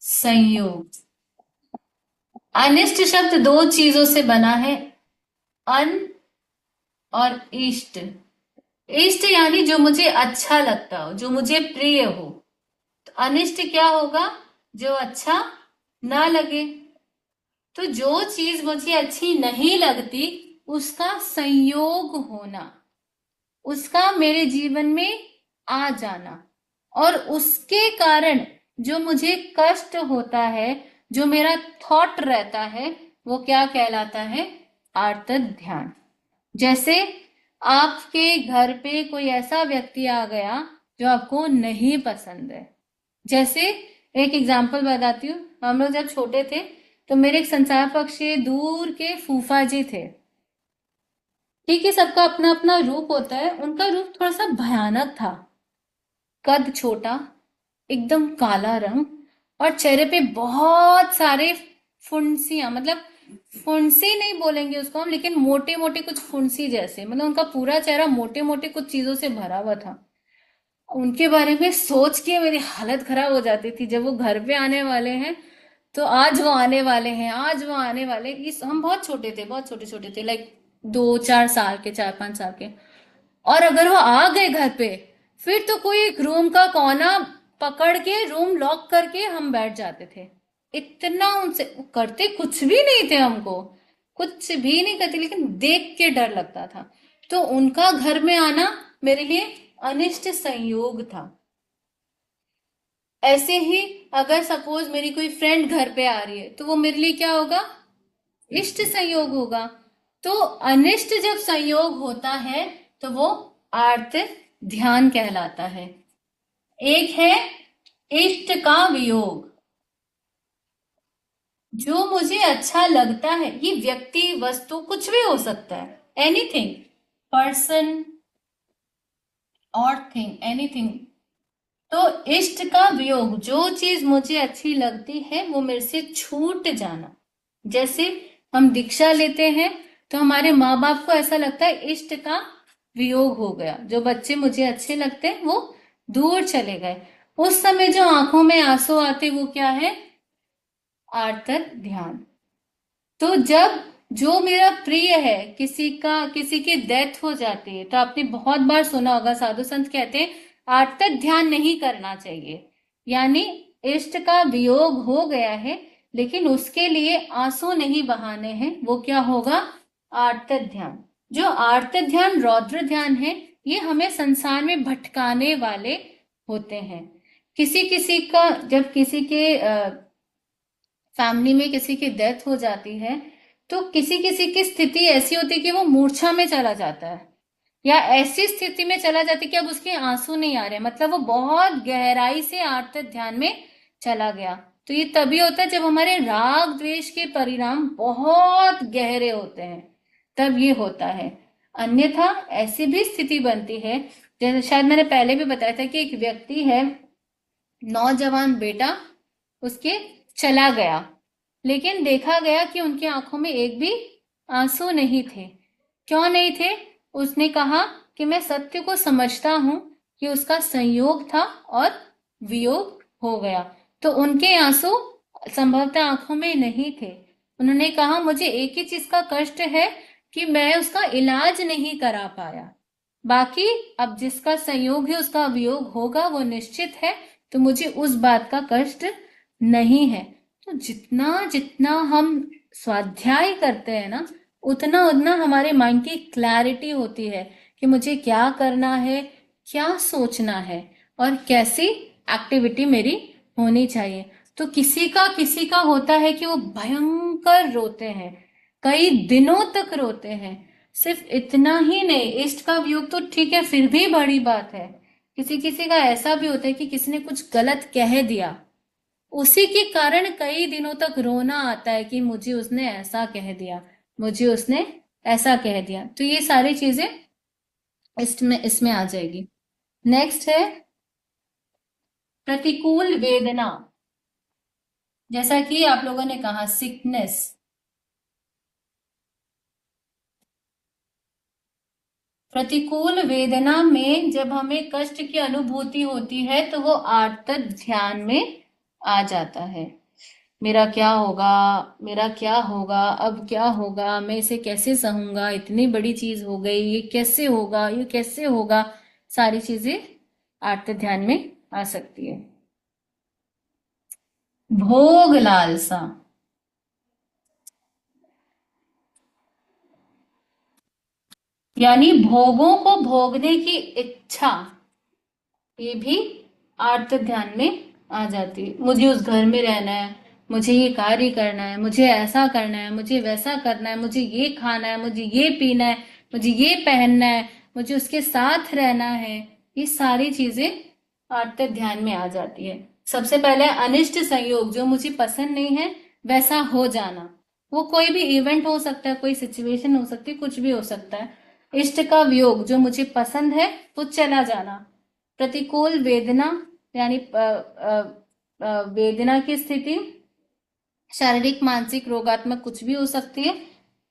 संयोग। अनिष्ट शब्द दो चीजों से बना है, अन और इष्ट। इष्ट यानी जो मुझे अच्छा लगता हो, जो मुझे प्रिय हो। तो अनिष्ट क्या होगा? जो अच्छा ना लगे। तो जो चीज मुझे अच्छी नहीं लगती उसका संयोग होना, उसका मेरे जीवन में आ जाना, और उसके कारण जो मुझे कष्ट होता है, जो मेरा थॉट रहता है, वो क्या कहलाता है? आर्त ध्यान। जैसे आपके घर पे कोई ऐसा व्यक्ति आ गया जो आपको नहीं पसंद है। जैसे एक एग्जाम्पल बताती हूँ, हम लोग जब छोटे थे तो मेरे एक संसार पक्ष के दूर के फूफा जी थे। ठीक है, सबका अपना अपना रूप होता है। उनका रूप थोड़ा सा भयानक था, कद छोटा, एकदम काला रंग, और चेहरे पे बहुत सारे फुंसियां, मतलब फुंसी नहीं बोलेंगे उसको हम, लेकिन मोटे मोटे कुछ फुंसी जैसे, मतलब उनका पूरा चेहरा मोटे मोटे कुछ चीजों से भरा हुआ था। उनके बारे में सोच के मेरी हालत खराब हो जाती थी। जब वो घर पे आने वाले हैं तो आज वो आने वाले हैं, आज वो आने वाले, इस हम बहुत छोटे थे, बहुत छोटे छोटे थे, लाइक 2-4 साल के, 4-5 साल के। और अगर वो आ गए घर पे, फिर तो कोई एक रूम का कोना पकड़ के रूम लॉक करके हम बैठ जाते थे। इतना उनसे करते कुछ भी नहीं थे, हमको कुछ भी नहीं करते, लेकिन देख के डर लगता था। तो उनका घर में आना मेरे लिए अनिष्ट संयोग था। ऐसे ही अगर सपोज मेरी कोई फ्रेंड घर पे आ रही है तो वो मेरे लिए क्या होगा, इष्ट संयोग होगा। तो अनिष्ट जब संयोग होता है तो वो आर्त ध्यान कहलाता है। एक है इष्ट का वियोग, जो मुझे अच्छा लगता है, ये व्यक्ति, वस्तु, कुछ भी हो सकता है, एनीथिंग, पर्सन और थिंग, एनीथिंग। तो इष्ट का वियोग, जो चीज मुझे अच्छी लगती है वो मेरे से छूट जाना। जैसे हम दीक्षा लेते हैं तो हमारे माँ बाप को ऐसा लगता है इष्ट का वियोग हो गया, जो बच्चे मुझे अच्छे लगते हैं वो दूर चले गए। उस समय जो आंखों में आंसू आते वो क्या है, आर्तक ध्यान। तो जब जो मेरा प्रिय है, किसी की डेथ हो जाती है, तो आपने बहुत बार सुना होगा साधु संत कहते हैं आर्तक ध्यान नहीं करना चाहिए। यानी इष्ट का वियोग हो गया है लेकिन उसके लिए आंसू नहीं बहाने हैं, वो क्या होगा, आर्तक ध्यान। जो आर्तक ध्यान रौद्र ध्यान है, ये हमें संसार में भटकाने वाले होते हैं। किसी का जब किसी के फैमिली में किसी की डेथ हो जाती है तो किसी की स्थिति ऐसी होती है कि वो मूर्छा में चला जाता है, या ऐसी स्थिति में चला जाता है कि अब उसके आंसू नहीं आ रहे, मतलब वो बहुत गहराई से आर्तक ध्यान में चला गया। तो ये तभी होता है जब हमारे राग द्वेष के परिणाम बहुत गहरे होते हैं, तब ये होता है। अन्यथा ऐसी भी स्थिति बनती है, जैसे शायद मैंने पहले भी बताया था कि एक व्यक्ति है, नौजवान बेटा उसके चला गया, लेकिन देखा गया कि उनकी आंखों में एक भी आंसू नहीं थे। क्यों नहीं थे? उसने कहा कि मैं सत्य को समझता हूं कि उसका संयोग था और वियोग हो गया। तो उनके आंसू संभवतः आंखों में नहीं थे। उन्होंने कहा मुझे एक ही चीज का कष्ट है कि मैं उसका इलाज नहीं करा पाया, बाकी अब जिसका संयोग है उसका वियोग होगा वो निश्चित है, तो मुझे उस बात का कष्ट नहीं है। तो जितना जितना हम स्वाध्याय करते हैं ना, उतना उतना हमारे माइंड की क्लैरिटी होती है कि मुझे क्या करना है, क्या सोचना है और कैसी एक्टिविटी मेरी होनी चाहिए। तो किसी का होता है कि वो भयंकर रोते हैं, कई दिनों तक रोते हैं। सिर्फ इतना ही नहीं, इष्ट का वियोग तो ठीक है, फिर भी बड़ी बात है। किसी का ऐसा भी होता है कि किसी ने कुछ गलत कह दिया, उसी के कारण कई दिनों तक रोना आता है कि मुझे उसने ऐसा कह दिया, मुझे उसने ऐसा कह दिया। तो ये सारी चीजें इसमें आ जाएगी। नेक्स्ट है प्रतिकूल वेदना। जैसा कि आप लोगों ने कहा सिकनेस, प्रतिकूल वेदना में जब हमें कष्ट की अनुभूति होती है तो वो आर्तक ध्यान में आ जाता है। मेरा क्या होगा, मेरा क्या होगा, अब क्या होगा, मैं इसे कैसे सहूंगा, इतनी बड़ी चीज हो गई, ये कैसे होगा, ये कैसे होगा, सारी चीजें आर्तक ध्यान में आ सकती है। भोग लालसा, यानी भोगों को भोगने की इच्छा, ये भी आर्तक ध्यान में आ जाती है। मुझे उस घर में रहना है, मुझे ये कार्य करना है, मुझे ऐसा करना है, मुझे वैसा करना है, मुझे ये खाना है, मुझे ये पीना है, मुझे ये पहनना है, मुझे उसके साथ रहना है। ये सारी चीजें आर्तक ध्यान में आ जाती है। सबसे पहले अनिष्ट संयोग, जो मुझे पसंद नहीं है, वैसा हो जाना। वो कोई भी इवेंट हो सकता है, कोई सिचुएशन हो सकती है, कुछ भी हो सकता है। इष्ट का वियोग, जो मुझे पसंद है वो चला जाना। प्रतिकूल वेदना, यानी वेदना की स्थिति, शारीरिक मानसिक रोगात्मक कुछ भी हो सकती है।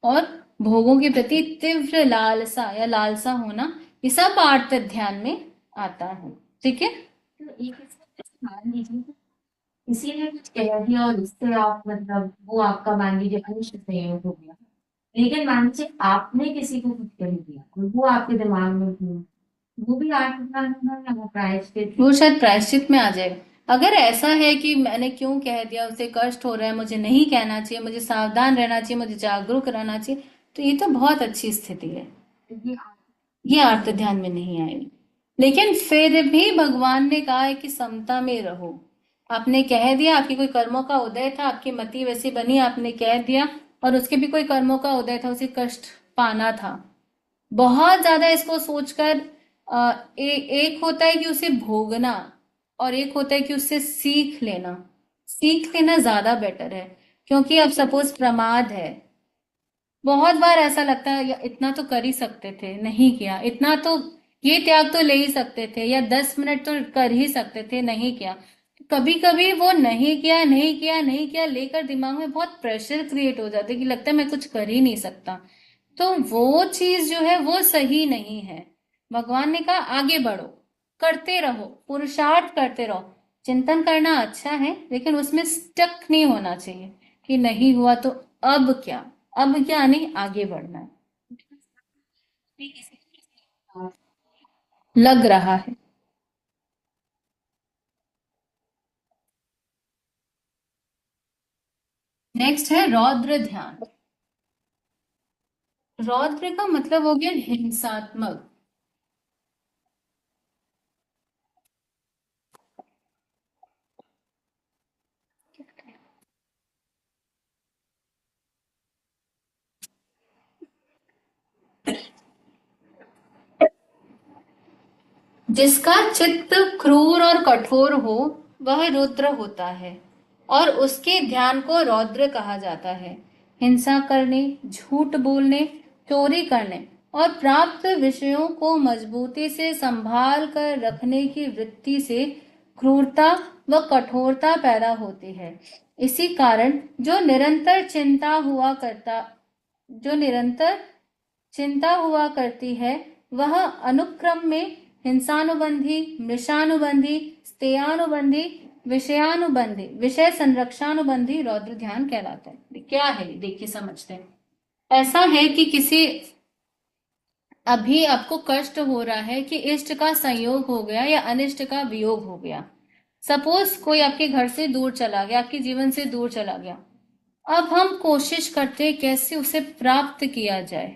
और भोगों के प्रति तीव्र लालसा या लालसा होना, ये सब आर्त ध्यान में आता है। ठीक है। तो एक इसमें मान लीजिए इसीलिए कुछ कह दिया और उससे आप मतलब वो आपका मान लीजिए अनिष्ट संयोग हो गया, लेकिन मान लीजिए आपने किसी को कुछ कह दिया और वो आपके दिमाग में घूम, वो भी आत्मज्ञान होगा या वो प्रायश्चित? वो शायद प्रायश्चित में आ जाएगा। अगर ऐसा है कि मैंने क्यों कह दिया, उसे कष्ट हो रहा है, मुझे नहीं कहना चाहिए, मुझे सावधान रहना चाहिए, मुझे जागरूक रहना चाहिए, तो ये तो बहुत अच्छी स्थिति है, क्योंकि ये आर्त ध्यान में नहीं आएगी। लेकिन फिर भी भगवान ने कहा है कि समता में रहो। आपने कह दिया, आपके कोई कर्मों का उदय था, आपकी मति वैसी बनी, आपने कह दिया, और उसके भी कोई कर्मों का उदय था, उसे कष्ट पाना था। बहुत ज्यादा इसको सोचकर एक होता है कि उसे भोगना, और एक होता है कि उससे सीख लेना। सीख लेना ज्यादा बेटर है, क्योंकि अब सपोज प्रमाद है, बहुत बार ऐसा लगता है या इतना तो कर ही सकते थे, नहीं किया, इतना तो ये त्याग तो ले ही सकते थे, या 10 मिनट तो कर ही सकते थे, नहीं किया। कभी कभी वो नहीं किया नहीं किया नहीं किया लेकर दिमाग में बहुत प्रेशर क्रिएट हो जाता है कि लगता है मैं कुछ कर ही नहीं सकता। तो वो चीज जो है वो सही नहीं है। भगवान ने कहा आगे बढ़ो, करते रहो, पुरुषार्थ करते रहो। चिंतन करना अच्छा है, लेकिन उसमें स्टक नहीं होना चाहिए कि नहीं हुआ तो अब क्या, अब क्या नहीं, आगे बढ़ना है। लग रहा है। नेक्स्ट है रौद्र ध्यान। रौद्र का मतलब हो गया हिंसात्मक। जिसका चित्त क्रूर और कठोर हो वह रुद्र होता है, और उसके ध्यान को रौद्र कहा जाता है। हिंसा करने, झूठ बोलने, चोरी करने और प्राप्त विषयों को मजबूती से संभाल कर रखने की वृत्ति से क्रूरता व कठोरता पैदा होती है। इसी कारण जो निरंतर चिंता हुआ करती है, वह अनुक्रम में हिंसानुबंधी, मृषानुबंधी, स्तेयानुबंधी, विषयानुबंधी, विषय संरक्षानुबंधी रौद्र ध्यान कहलाता है। क्या है देखिए, समझते हैं। ऐसा है कि किसी, अभी आपको कष्ट हो रहा है कि इष्ट का संयोग हो गया या अनिष्ट का वियोग हो गया। सपोज कोई आपके घर से दूर चला गया, आपके जीवन से दूर चला गया। अब हम कोशिश करते हैं कैसे उसे प्राप्त किया जाए,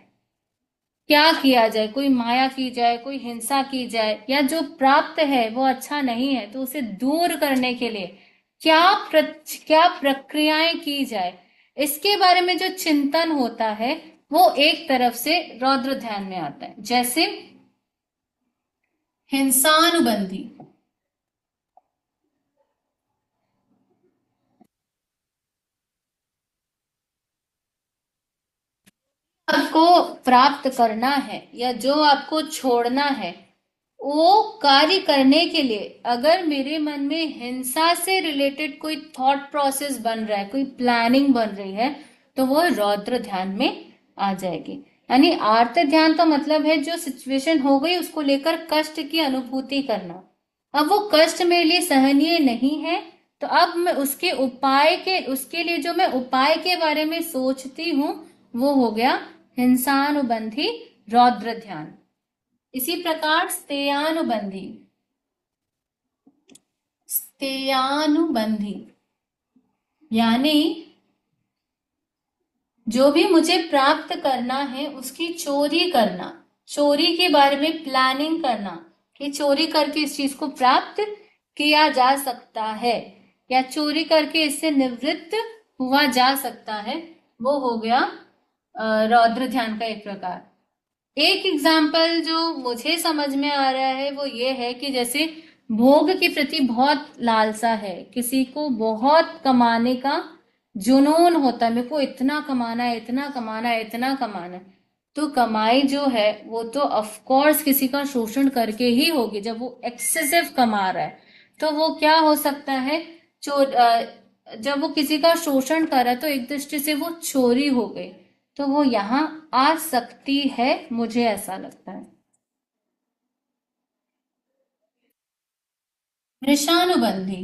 क्या किया जाए, कोई माया की जाए, कोई हिंसा की जाए, या जो प्राप्त है वो अच्छा नहीं है तो उसे दूर करने के लिए क्या प्रक्रियाएं की जाए, इसके बारे में जो चिंतन होता है वो एक तरफ से रौद्र ध्यान में आता है। जैसे हिंसानुबंधी, आपको प्राप्त करना है या जो आपको छोड़ना है, वो कार्य करने के लिए अगर मेरे मन में हिंसा से रिलेटेड कोई थॉट प्रोसेस बन रहा है, कोई प्लानिंग बन रही है, तो वो रौद्र ध्यान में आ जाएगी। यानी आर्त ध्यान का मतलब है जो सिचुएशन हो गई उसको लेकर कष्ट की अनुभूति करना। अब वो कष्ट मेरे लिए सहनीय नहीं है, तो अब मैं उसके लिए जो मैं उपाय के बारे में सोचती हूँ वो हो गया हिंसानुबंधी रौद्र ध्यान। इसी प्रकार स्तेयानुबंधी यानी जो भी मुझे प्राप्त करना है उसकी चोरी करना, चोरी के बारे में प्लानिंग करना कि चोरी करके इस चीज को प्राप्त किया जा सकता है या चोरी करके इससे निवृत्त हुआ जा सकता है, वो हो गया रौद्र ध्यान का एक प्रकार। एक एग्जाम्पल जो मुझे समझ में आ रहा है वो ये है कि जैसे भोग के प्रति बहुत लालसा है, किसी को बहुत कमाने का जुनून होता है, मेरे को इतना कमाना है, इतना कमाना है, इतना कमाना है। तो कमाई जो है वो तो ऑफ कोर्स किसी का शोषण करके ही होगी। जब वो एक्सेसिव कमा रहा है तो वो क्या हो सकता है, जब वो किसी का शोषण कर रहा है तो एक दृष्टि से वो चोरी हो गई, तो वो यहाँ आ सकती है, मुझे ऐसा लगता है। मृषानुबंधी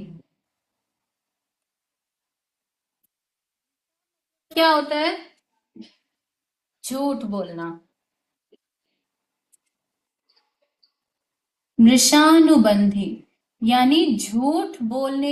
क्या होता है? झूठ बोलना। मृषानुबंधी यानी झूठ बोलने